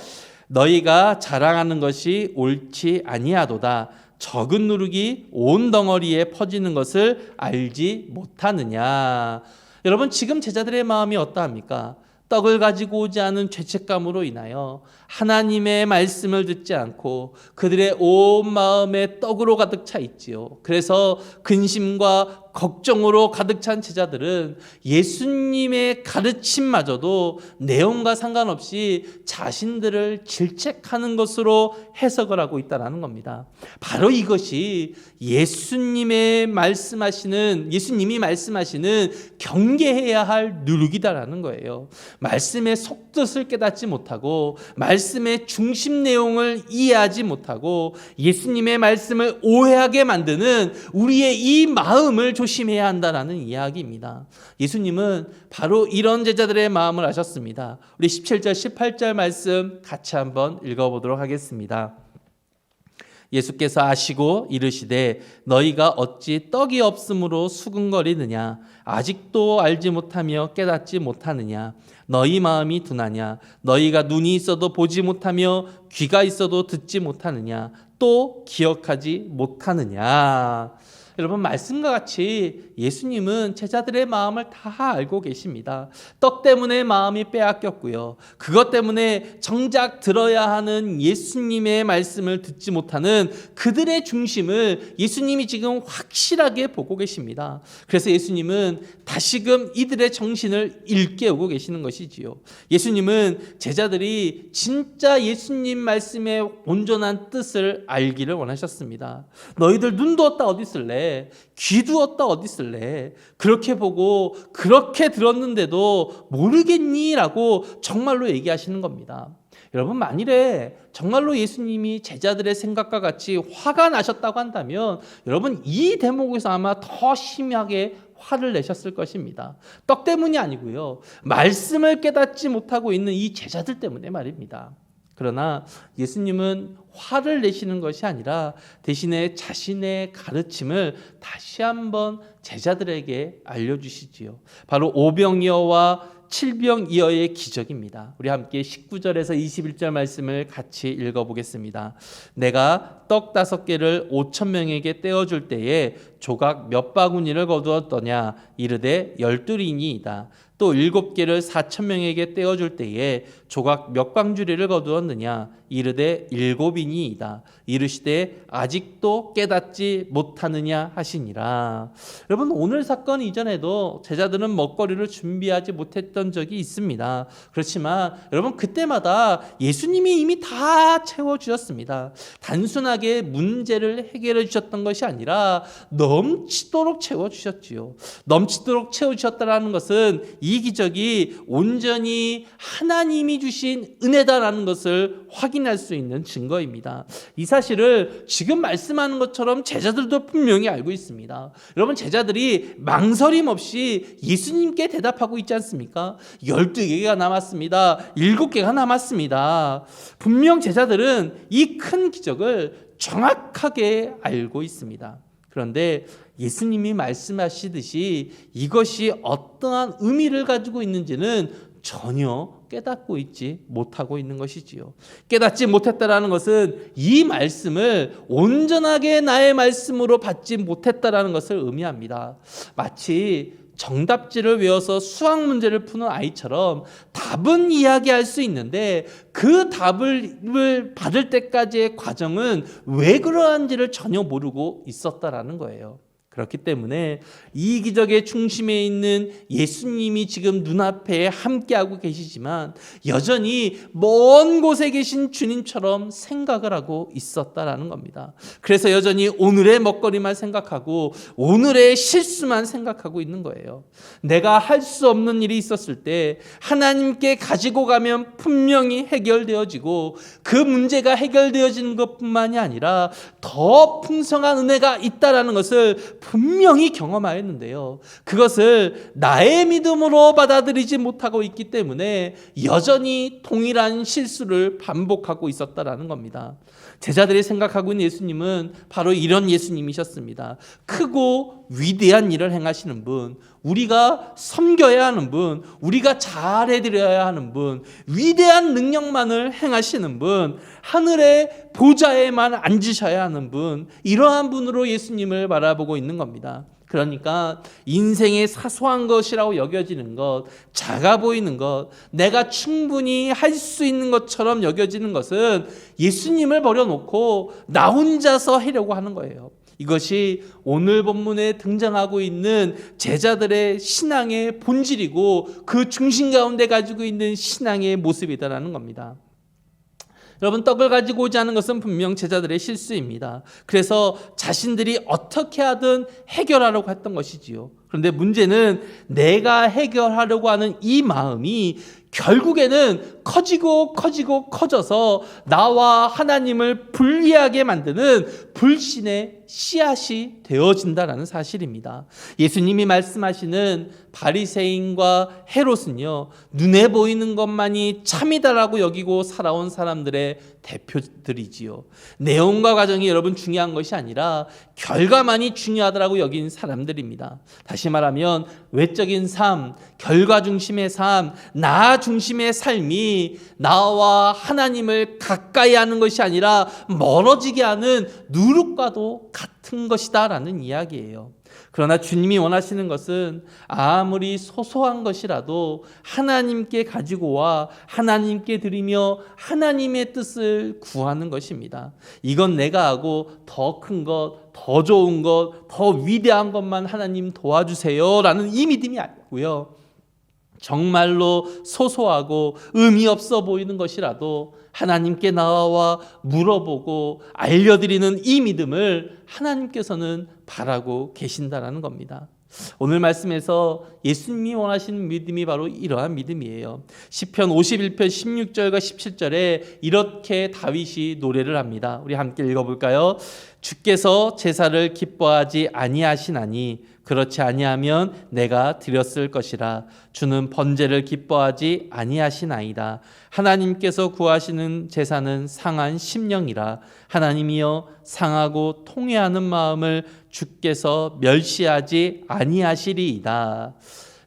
너희가 자랑하는 것이 옳지 아니하도다. 적은 누룩이 온 덩어리에 퍼지는 것을 알지 못하느냐. 여러분, 지금 제자들의 마음이 어떠합니까? 떡을 가지고 오지 않은 죄책감으로 인하여 하나님의 말씀을 듣지 않고 그들의 온 마음에 떡으로 가득 차 있지요. 그래서 근심과 걱정으로 가득 찬 제자들은 예수님의 가르침마저도 내용과 상관없이 자신들을 질책하는 것으로 해석을 하고 있다는 겁니다. 바로 이것이 예수님이 말씀하시는 경계해야 할 누룩이다라는 거예요. 말씀의 속뜻을 깨닫지 못하고 말씀의 중심 내용을 이해하지 못하고 예수님의 말씀을 오해하게 만드는 우리의 이 마음을 조심해야 한다라는 이야기입니다. 예수님은 바로 이런 제자들의 마음을 아셨습니다. 우리 17절 18절 말씀 같이 한번 읽어보도록 하겠습니다. 예수께서 아시고 이르시되 너희가 어찌 떡이 없으므로 수근거리느냐. 아직도 알지 못하며 깨닫지 못하느냐. 너희 마음이 둔하냐. 너희가 눈이 있어도 보지 못하며 귀가 있어도 듣지 못하느냐. 또 기억하지 못하느냐. 여러분, 말씀과 같이 예수님은 제자들의 마음을 다 알고 계십니다. 떡 때문에 마음이 빼앗겼고요. 그것 때문에 정작 들어야 하는 예수님의 말씀을 듣지 못하는 그들의 중심을 예수님이 지금 확실하게 보고 계십니다. 그래서 예수님은 다시금 이들의 정신을 일깨우고 계시는 것이지요. 예수님은 제자들이 진짜 예수님 말씀의 온전한 뜻을 알기를 원하셨습니다. 너희들 눈 두었다 어디 있을래? 귀 두었다 어디 있을래? 그렇게 보고 그렇게 들었는데도 모르겠니? 라고 정말로 얘기하시는 겁니다. 여러분, 만일에 정말로 예수님이 제자들의 생각과 같이 화가 나셨다고 한다면 여러분, 이 대목에서 아마 더 심하게 화를 내셨을 것입니다. 떡 때문이 아니고요, 말씀을 깨닫지 못하고 있는 이 제자들 때문에 말입니다. 그러나 예수님은 화를 내시는 것이 아니라 대신에 자신의 가르침을 다시 한번 제자들에게 알려주시지요. 바로 오병이어와 칠병이어의 기적입니다. 우리 함께 19절에서 21절 말씀을 같이 읽어보겠습니다. 내가 떡 5개를 5,000명에게 떼어줄 때에 조각 몇 바구니를 거두었더냐. 이르되 12리니이다. 또 7개를 4,000명에게 떼어줄 때에 조각 몇 방주리를 거두었느냐. 이르되 7이니이다. 이르시되 아직도 깨닫지 못하느냐 하시니라. 여러분, 오늘 사건 이전에도 제자들은 먹거리를 준비하지 못했던 적이 있습니다. 그렇지만 여러분, 그때마다 예수님이 이미 다 채워주셨습니다. 단순하게 문제를 해결해 주셨던 것이 아니라 넘치도록 채워주셨지요. 넘치도록 채워주셨다는 것은 이 기적이 온전히 하나님이 주신 은혜다라는 것을 확인할 수 있는 증거입니다. 이 사실을 지금 말씀하는 것처럼 제자들도 분명히 알고 있습니다. 여러분, 제자들이 망설임 없이 예수님께 대답하고 있지 않습니까? 12개가 남았습니다. 7개가 남았습니다. 분명 제자들은 이 큰 기적을 정확하게 알고 있습니다. 그런데 예수님이 말씀하시듯이 이것이 어떠한 의미를 가지고 있는지는 전혀 깨닫고 있지 못하고 있는 것이지요. 깨닫지 못했다라는 것은 이 말씀을 온전하게 나의 말씀으로 받지 못했다라는 것을 의미합니다. 마치 정답지를 외워서 수학 문제를 푸는 아이처럼 답은 이야기할 수 있는데 그 답을 받을 때까지의 과정은 왜 그러한지를 전혀 모르고 있었다라는 거예요. 그렇기 때문에 이 기적의 중심에 있는 예수님이 지금 눈앞에 함께하고 계시지만 여전히 먼 곳에 계신 주님처럼 생각을 하고 있었다라는 겁니다. 그래서 여전히 오늘의 먹거리만 생각하고 오늘의 실수만 생각하고 있는 거예요. 내가 할 수 없는 일이 있었을 때 하나님께 가지고 가면 분명히 해결되어지고 그 문제가 해결되어지는 것뿐만이 아니라 더 풍성한 은혜가 있다라는 것을 분명히 경험하였는데요. 그것을 나의 믿음으로 받아들이지 못하고 있기 때문에 여전히 동일한 실수를 반복하고 있었다라는 겁니다. 제자들이 생각하고 있는 예수님은 바로 이런 예수님이셨습니다. 크고 위대한 일을 행하시는 분, 우리가 섬겨야 하는 분, 우리가 잘해드려야 하는 분, 위대한 능력만을 행하시는 분, 하늘의 보좌에만 앉으셔야 하는 분, 이러한 분으로 예수님을 바라보고 있는 겁니다. 그러니까 인생의 사소한 것이라고 여겨지는 것, 작아 보이는 것, 내가 충분히 할 수 있는 것처럼 여겨지는 것은 예수님을 버려놓고 나 혼자서 하려고 하는 거예요. 이것이 오늘 본문에 등장하고 있는 제자들의 신앙의 본질이고 그 중심 가운데 가지고 있는 신앙의 모습이다라는 겁니다. 여러분, 떡을 가지고 오지 않은 것은 분명 제자들의 실수입니다. 그래서 자신들이 어떻게 하든 해결하려고 했던 것이지요. 그런데 문제는 내가 해결하려고 하는 이 마음이 결국에는 커져서 나와 하나님을 분리하게 만드는 불신의 씨앗이 되어진다는 사실입니다. 예수님이 말씀하시는 바리새인과 헤롯은요, 눈에 보이는 것만이 참이다라고 여기고 살아온 사람들의 대표들이지요. 내용과 과정이 여러분 중요한 것이 아니라 결과만이 중요하다라고 여긴 사람들입니다. 다시 말하면 외적인 삶, 결과 중심의 삶, 나 중심의 삶이 나와 하나님을 가까이 하는 것이 아니라 멀어지게 하는 누룩과도 같은 것이다라는 이야기예요. 그러나 주님이 원하시는 것은 아무리 소소한 것이라도 하나님께 가지고 와 하나님께 드리며 하나님의 뜻을 구하는 것입니다. 이건 내가 하고 더 큰 것, 더 좋은 것, 더 위대한 것만 하나님 도와주세요 라는 이 믿음이 아니고요. 정말로 소소하고 의미 없어 보이는 것이라도 하나님께 나와 물어보고 알려드리는 이 믿음을 하나님께서는 바라고 계신다라는 겁니다. 오늘 말씀에서 예수님이 원하시는 믿음이 바로 이러한 믿음이에요. 시편 51편 16절과 17절에 이렇게 다윗이 노래를 합니다. 우리 함께 읽어볼까요? 주께서 제사를 기뻐하지 아니하시나니 그렇지 아니하면 내가 드렸을 것이라. 주는 번제를 기뻐하지 아니하시나이다. 하나님께서 구하시는 제사는 상한 심령이라. 하나님이여 상하고 통회하는 마음을 주께서 멸시하지 아니하시리이다.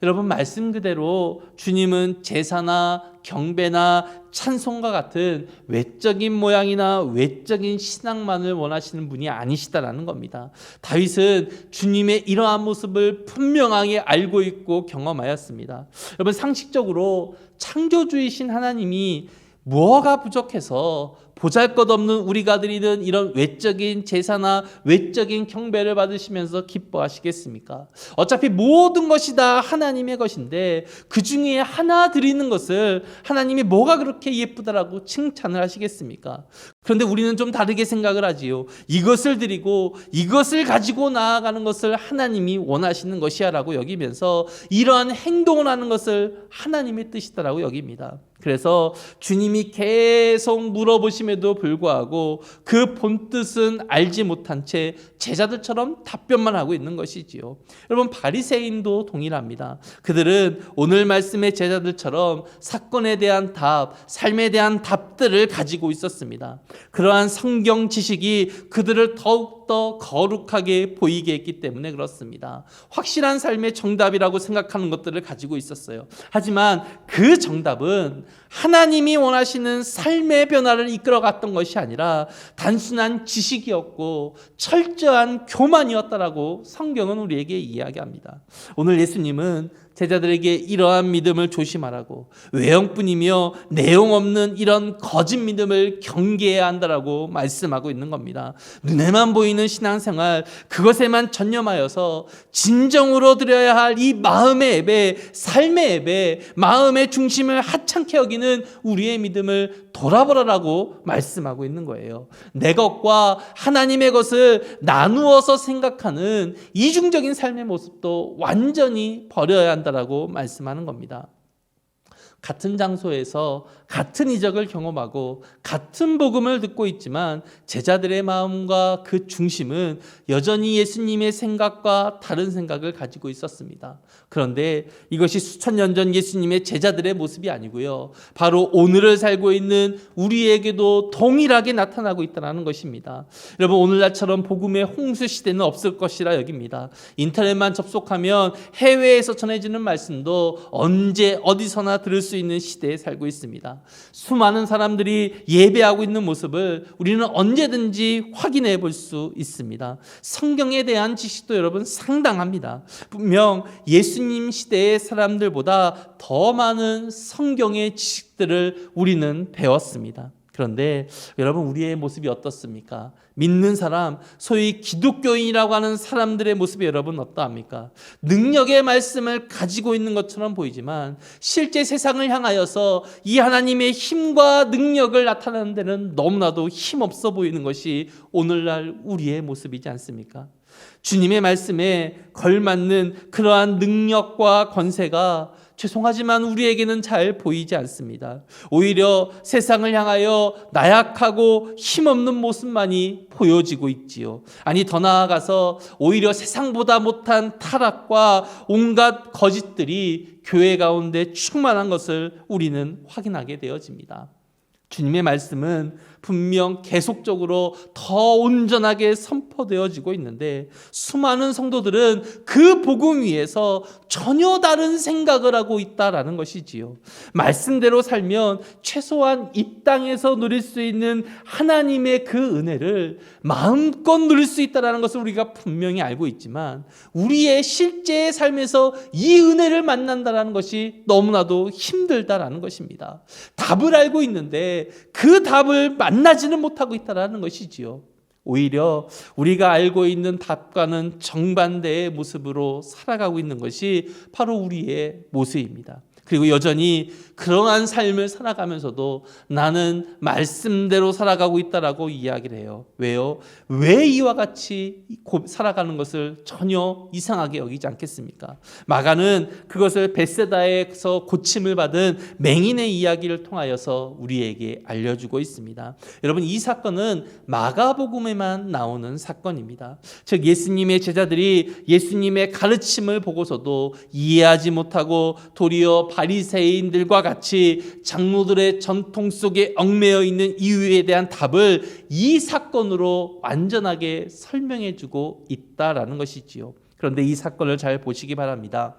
여러분, 말씀 그대로 주님은 제사나 경배나 찬송과 같은 외적인 모양이나 외적인 신앙만을 원하시는 분이 아니시다라는 겁니다. 다윗은 주님의 이러한 모습을 분명하게 알고 있고 경험하였습니다. 여러분, 상식적으로 창조주이신 하나님이 무엇가 부족해서 보잘것없는 우리가 드리는 이런 외적인 제사나 외적인 경배를 받으시면서 기뻐하시겠습니까? 어차피 모든 것이 다 하나님의 것인데 그 중에 하나 드리는 것을 하나님이 뭐가 그렇게 예쁘다라고 칭찬을 하시겠습니까? 그런데 우리는 좀 다르게 생각을 하지요. 이것을 드리고 이것을 가지고 나아가는 것을 하나님이 원하시는 것이야 라고 여기면서 이러한 행동을 하는 것을 하나님의 뜻이다라고 여깁니다. 그래서 주님이 계속 물어보심에도 불구하고 그 본뜻은 알지 못한 채 제자들처럼 답변만 하고 있는 것이지요. 여러분, 바리새인도 동일합니다. 그들은 오늘 말씀의 제자들처럼 사건에 대한 답, 삶에 대한 답들을 가지고 있었습니다. 그러한 성경 지식이 그들을 더욱 더욱더 거룩하게 보이게 했기 때문에 그렇습니다. 확실한 삶의 정답이라고 생각하는 것들을 가지고 있었어요. 하지만 그 정답은 하나님이 원하시는 삶의 변화를 이끌어갔던 것이 아니라 단순한 지식이었고 철저한 교만이었다라고 성경은 우리에게 이야기합니다. 오늘 예수님은 제자들에게 이러한 믿음을 조심하라고, 외형뿐이며 내용 없는 이런 거짓 믿음을 경계해야 한다라고 말씀하고 있는 겁니다. 눈에만 보이는 신앙생활, 그것에만 전념하여서 진정으로 드려야 할 이 마음의 예배, 삶의 예배, 마음의 중심을 하찮게 여기는 우리의 믿음을 돌아보라라고 말씀하고 있는 거예요. 내 것과 하나님의 것을 나누어서 생각하는 이중적인 삶의 모습도 완전히 버려야 한다라고 말씀하는 겁니다. 같은 장소에서 같은 이적을 경험하고 같은 복음을 듣고 있지만 제자들의 마음과 그 중심은 여전히 예수님의 생각과 다른 생각을 가지고 있었습니다. 그런데 이것이 수천 년 전 예수님의 제자들의 모습이 아니고요, 바로 오늘을 살고 있는 우리에게도 동일하게 나타나고 있다는 것입니다. 여러분, 오늘날처럼 복음의 홍수 시대는 없을 것이라 여깁니다. 인터넷만 접속하면 해외에서 전해지는 말씀도 언제 어디서나 들을 수 있는 시대에 살고 있습니다. 수많은 사람들이 예배하고 있는 모습을 우리는 언제든지 확인해 볼 수 있습니다. 성경에 대한 지식도 여러분 상당합니다. 분명 예수님 시대의 사람들보다 더 많은 성경의 지식들을 우리는 배웠습니다. 그런데 여러분, 우리의 모습이 어떻습니까? 믿는 사람, 소위 기독교인이라고 하는 사람들의 모습이 여러분 어떠합니까? 능력의 말씀을 가지고 있는 것처럼 보이지만 실제 세상을 향하여서 이 하나님의 힘과 능력을 나타내는 데는 너무나도 힘없어 보이는 것이 오늘날 우리의 모습이지 않습니까? 주님의 말씀에 걸맞는 그러한 능력과 권세가 죄송하지만 우리에게는 잘 보이지 않습니다. 오히려 세상을 향하여 나약하고 힘없는 모습만이 보여지고 있지요. 아니, 더 나아가서 오히려 세상보다 못한 타락과 온갖 거짓들이 교회 가운데 충만한 것을 우리는 확인하게 되어집니다. 주님의 말씀은 분명 계속적으로 더 온전하게 선포되어지고 있는데 수많은 성도들은 그 복음 위에서 전혀 다른 생각을 하고 있다라는 것이지요. 말씀대로 살면 최소한 이 땅에서 누릴 수 있는 하나님의 그 은혜를 마음껏 누릴 수 있다라는 것을 우리가 분명히 알고 있지만 우리의 실제의 삶에서 이 은혜를 만난다라는 것이 너무나도 힘들다라는 것입니다. 답을 알고 있는데 그 답을 만나지는 못하고 있다는 것이지요. 오히려 우리가 알고 있는 답과는 정반대의 모습으로 살아가고 있는 것이 바로 우리의 모습입니다. 그리고 여전히 그러한 삶을 살아가면서도 나는 말씀대로 살아가고 있다라고 이야기를 해요. 왜요? 왜 이와 같이 살아가는 것을 전혀 이상하게 여기지 않겠습니까? 마가는 그것을 벳세다에서 고침을 받은 맹인의 이야기를 통하여서 우리에게 알려주고 있습니다. 여러분, 이 사건은 마가복음에만 나오는 사건입니다. 즉 예수님의 제자들이 예수님의 가르침을 보고서도 이해하지 못하고 도리어 바리새인들과 같이 장로들의 전통 속에 얽매여 있는 이유에 대한 답을 이 사건으로 완전하게 설명해 주고 있다라는 것이지요. 그런데 이 사건을 잘 보시기 바랍니다.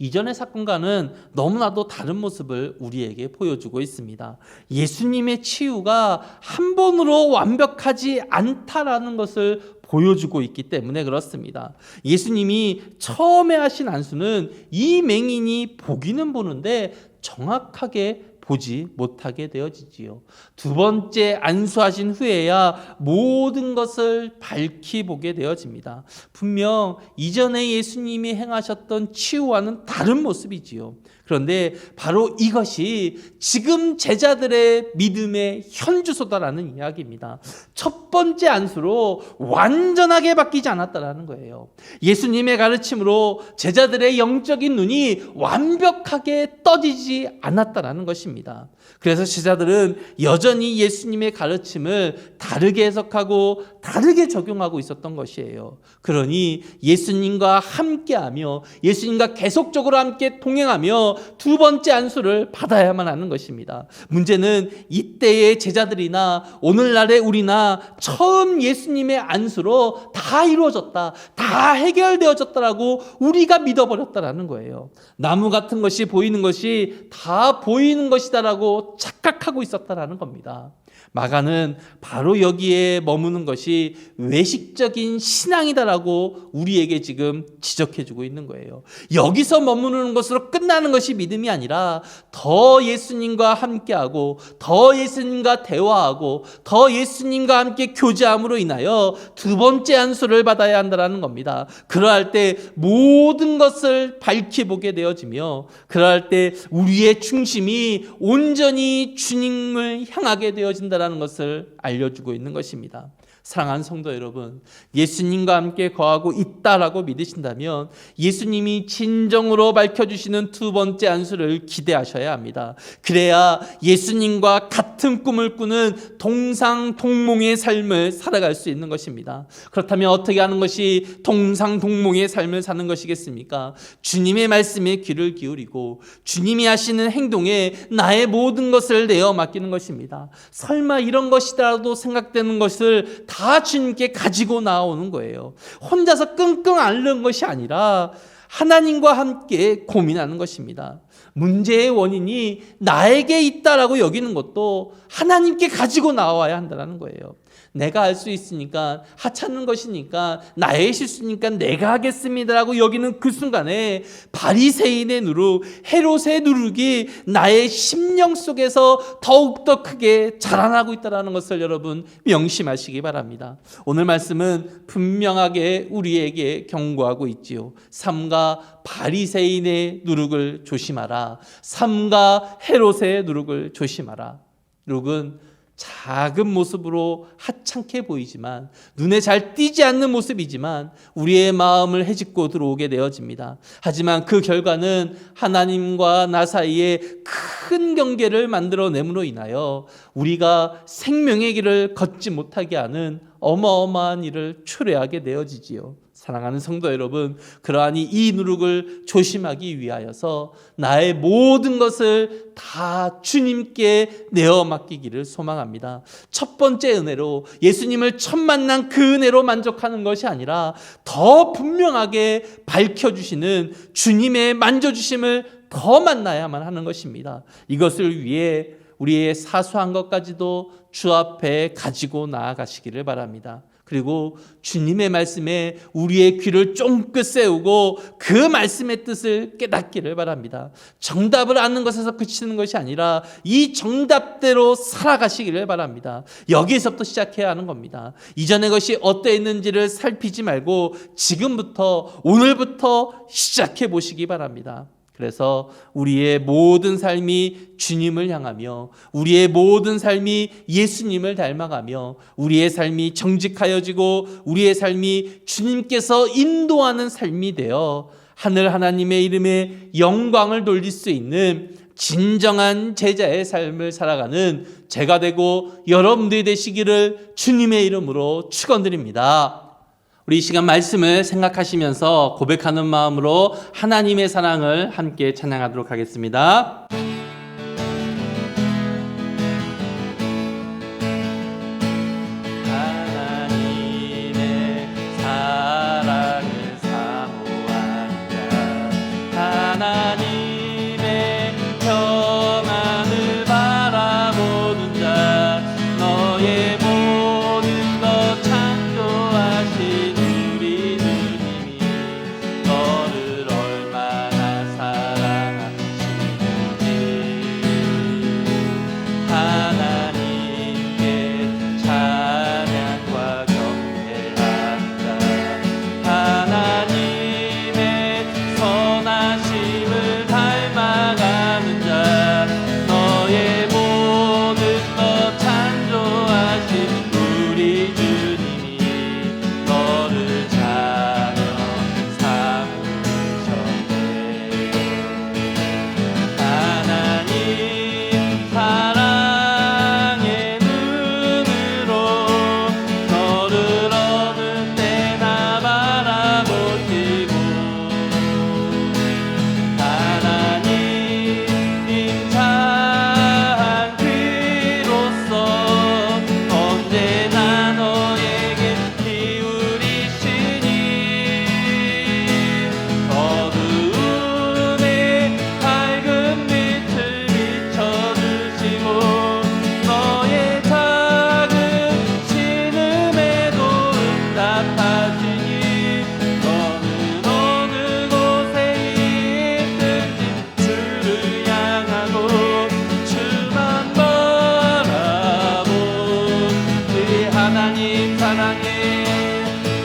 이전의 사건과는 너무나도 다른 모습을 우리에게 보여주고 있습니다. 예수님의 치유가 한 번으로 완벽하지 않다라는 것을 보여주고 있기 때문에 그렇습니다. 예수님이 처음에 하신 안수는 이 맹인이 보기는 보는데 정확하게 보지 못하게 되어지지요. 두 번째 안수하신 후에야 모든 것을 밝히 보게 되어집니다. 분명 이전에 예수님이 행하셨던 치유와는 다른 모습이지요. 그런데 바로 이것이 지금 제자들의 믿음의 현주소다라는 이야기입니다. 첫 번째 안수로 완전하게 바뀌지 않았다라는 거예요. 예수님의 가르침으로 제자들의 영적인 눈이 완벽하게 떠지지 않았다라는 것입니다. 그래서 제자들은 여전히 예수님의 가르침을 다르게 해석하고 다르게 적용하고 있었던 것이에요. 그러니 예수님과 함께하며 예수님과 계속적으로 함께 동행하며 두 번째 안수를 받아야만 하는 것입니다. 문제는 이때의 제자들이나 오늘날의 우리나 처음 예수님의 안수로 다 이루어졌다, 다 해결되어졌다라고 우리가 믿어버렸다라는 거예요. 나무 같은 것이 보이는 것이 다 보이는 것이다라고 착각하고 있었다라는 겁니다. 마가는 바로 여기에 머무는 것이 외식적인 신앙이다라고 우리에게 지금 지적해주고 있는 거예요. 여기서 머무는 것으로 끝나는 것이 믿음이 아니라 더 예수님과 함께하고 더 예수님과 대화하고 더 예수님과 함께 교제함으로 인하여 두 번째 안수를 받아야 한다는 겁니다. 그러할 때 모든 것을 밝혀보게 되어지며 그러할 때 우리의 중심이 온전히 주님을 향하게 되어진다는 것을 알려주고 있는 것입니다. 사랑하는 성도 여러분, 예수님과 함께 거하고 있다라고 믿으신다면 예수님이 진정으로 밝혀주시는 두 번째 안수를 기대하셔야 합니다. 그래야 예수님과 같은 꿈을 꾸는 동상동몽의 삶을 살아갈 수 있는 것입니다. 그렇다면 어떻게 하는 것이 동상동몽의 삶을 사는 것이겠습니까? 주님의 말씀에 귀를 기울이고 주님이 하시는 행동에 나의 모든 것을 내어 맡기는 것입니다. 설마 이런 것이라도 생각되는 것을 다 주님께 가지고 나오는 거예요. 혼자서 끙끙 앓는 것이 아니라 하나님과 함께 고민하는 것입니다. 문제의 원인이 나에게 있다라고 여기는 것도 하나님께 가지고 나와야 한다는 거예요. 내가 할 수 있으니까, 하찮은 것이니까, 나의 실수니까 내가 하겠습니다라고 여기는 그 순간에 바리새인의 누룩, 헤롯의 누룩이 나의 심령 속에서 더욱더 크게 자라나고 있다는 것을 여러분 명심하시기 바랍니다. 오늘 말씀은 분명하게 우리에게 경고하고 있지요. 삼가 바리새인의 누룩을 조심하라. 삼가 헤롯의 누룩을 조심하라. 누룩은 작은 모습으로 하찮게 보이지만, 눈에 잘 띄지 않는 모습이지만 우리의 마음을 헤집고 들어오게 되어집니다. 하지만 그 결과는 하나님과 나 사이에 큰 경계를 만들어냄으로 인하여 우리가 생명의 길을 걷지 못하게 하는 어마어마한 일을 초래하게 되어지지요. 사랑하는 성도 여러분, 그러하니 이 누룩을 조심하기 위하여서 나의 모든 것을 다 주님께 내어 맡기기를 소망합니다. 첫 번째 은혜로, 예수님을 첫 만난 그 은혜로 만족하는 것이 아니라 더 분명하게 밝혀주시는 주님의 만져주심을 더 만나야만 하는 것입니다. 이것을 위해 우리의 사소한 것까지도 주 앞에 가지고 나아가시기를 바랍니다. 그리고 주님의 말씀에 우리의 귀를 쫑긋 세우고 그 말씀의 뜻을 깨닫기를 바랍니다. 정답을 아는 것에서 그치는 것이 아니라 이 정답대로 살아가시기를 바랍니다. 여기서부터 시작해야 하는 겁니다. 이전의 것이 어떠했는지를 살피지 말고 지금부터, 오늘부터 시작해 보시기 바랍니다. 그래서 우리의 모든 삶이 주님을 향하며 우리의 모든 삶이 예수님을 닮아가며 우리의 삶이 정직하여지고 우리의 삶이 주님께서 인도하는 삶이 되어 하늘 하나님의 이름에 영광을 돌릴 수 있는 진정한 제자의 삶을 살아가는 제가 되고 여러분들이 되시기를 주님의 이름으로 축원드립니다. 우리 이 시간 말씀을 생각하시면서 고백하는 마음으로 하나님의 사랑을 함께 찬양하도록 하겠습니다. 하나님의 사랑을 사모하는 자, 하나님의 평안을 바라보는 자, 너의 모든 것 창조하신 우리 주님이 너를 얼마나 사랑하시는지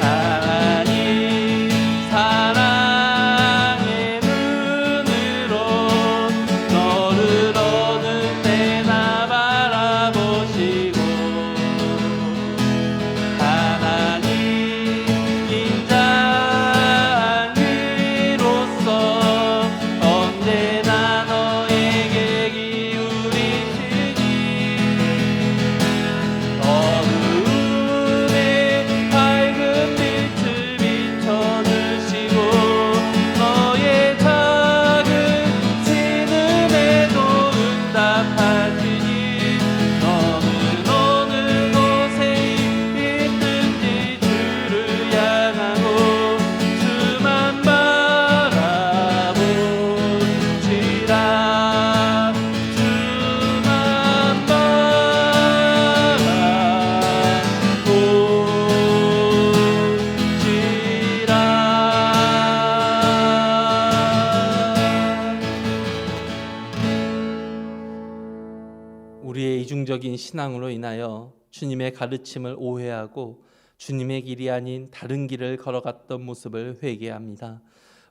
하나님 사랑의 눈으로 너를 어느 때나 바라보시고 하나님 인자한 이로써 언제나 너에게 기울이시니 어두움에 밝은 빛을 비춰주시고 너의 작은 신음에도 응답하시니 너는 어느 곳에 있든지 주를 향하고 주만 바라보시라 주만 우리의 이중적인 신앙으로 인하여 주님의 가르침을 오해하고 주님의 길이 아닌 다른 길을 걸어갔던 모습을 회개합니다.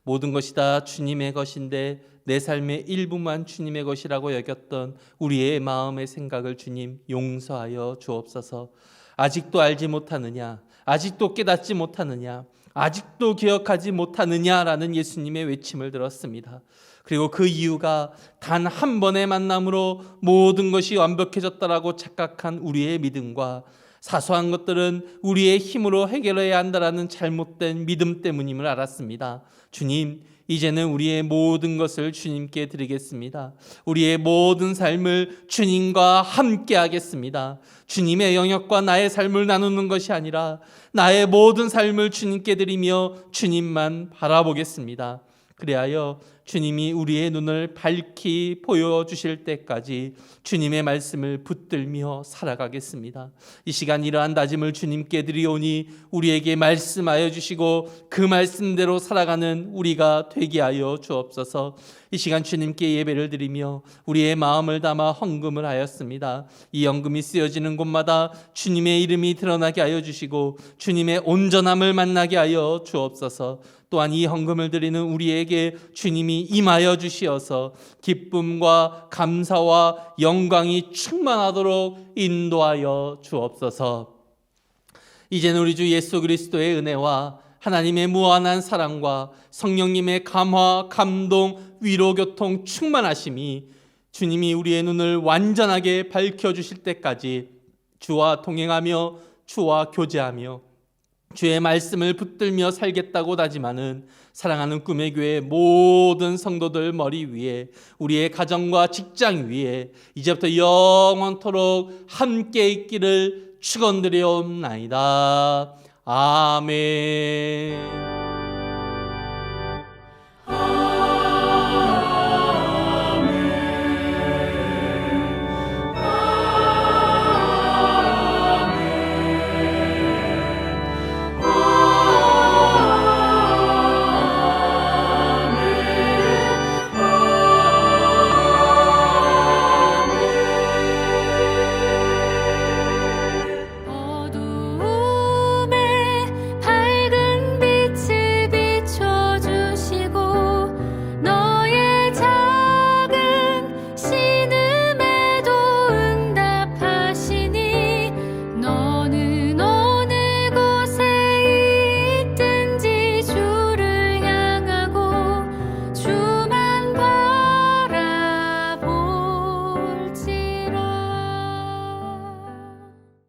모든 것이 다 주님의 것인데 내 삶의 일부만 주님의 것이라고 여겼던 우리의 마음의 생각을 주님 용서하여 주옵소서. 아직도 알지 못하느냐? 아직도 깨닫지 못하느냐? 아직도 기억하지 못하느냐라는 예수님의 외침을 들었습니다. 그리고 그 이유가 단 한 번의 만남으로 모든 것이 완벽해졌다라고 착각한 우리의 믿음과 사소한 것들은 우리의 힘으로 해결해야 한다라는 잘못된 믿음 때문임을 알았습니다. 주님, 이제는 우리의 모든 것을 주님께 드리겠습니다. 우리의 모든 삶을 주님과 함께 하겠습니다. 주님의 영역과 나의 삶을 나누는 것이 아니라 나의 모든 삶을 주님께 드리며 주님만 바라보겠습니다. 그리하여 주님이 우리의 눈을 밝히 보여주실 때까지 주님의 말씀을 붙들며 살아가겠습니다. 이 시간 이러한 다짐을 주님께 드리오니 우리에게 말씀하여 주시고 그 말씀대로 살아가는 우리가 되게 하여 주옵소서. 이 시간 주님께 예배를 드리며 우리의 마음을 담아 헌금을 하였습니다. 이 헌금이 쓰여지는 곳마다 주님의 이름이 드러나게 하여 주시고 주님의 온전함을 만나게 하여 주옵소서. 또한 이 헌금을 드리는 우리에게 주님이 임하여 주시어서 기쁨과 감사와 영광이 충만하도록 인도하여 주옵소서. 이제는 우리 주 예수 그리스도의 은혜와 하나님의 무한한 사랑과 성령님의 감화, 감동, 위로, 교통, 충만하심이 주님이 우리의 눈을 완전하게 밝혀주실 때까지 주와 동행하며 주와 교제하며 주의 말씀을 붙들며 살겠다고 다짐하는 사랑하는 꿈의 교회 모든 성도들 머리 위에 우리의 가정과 직장 위에 이제부터 영원토록 함께 있기를 축원드리옵나이다. 아멘.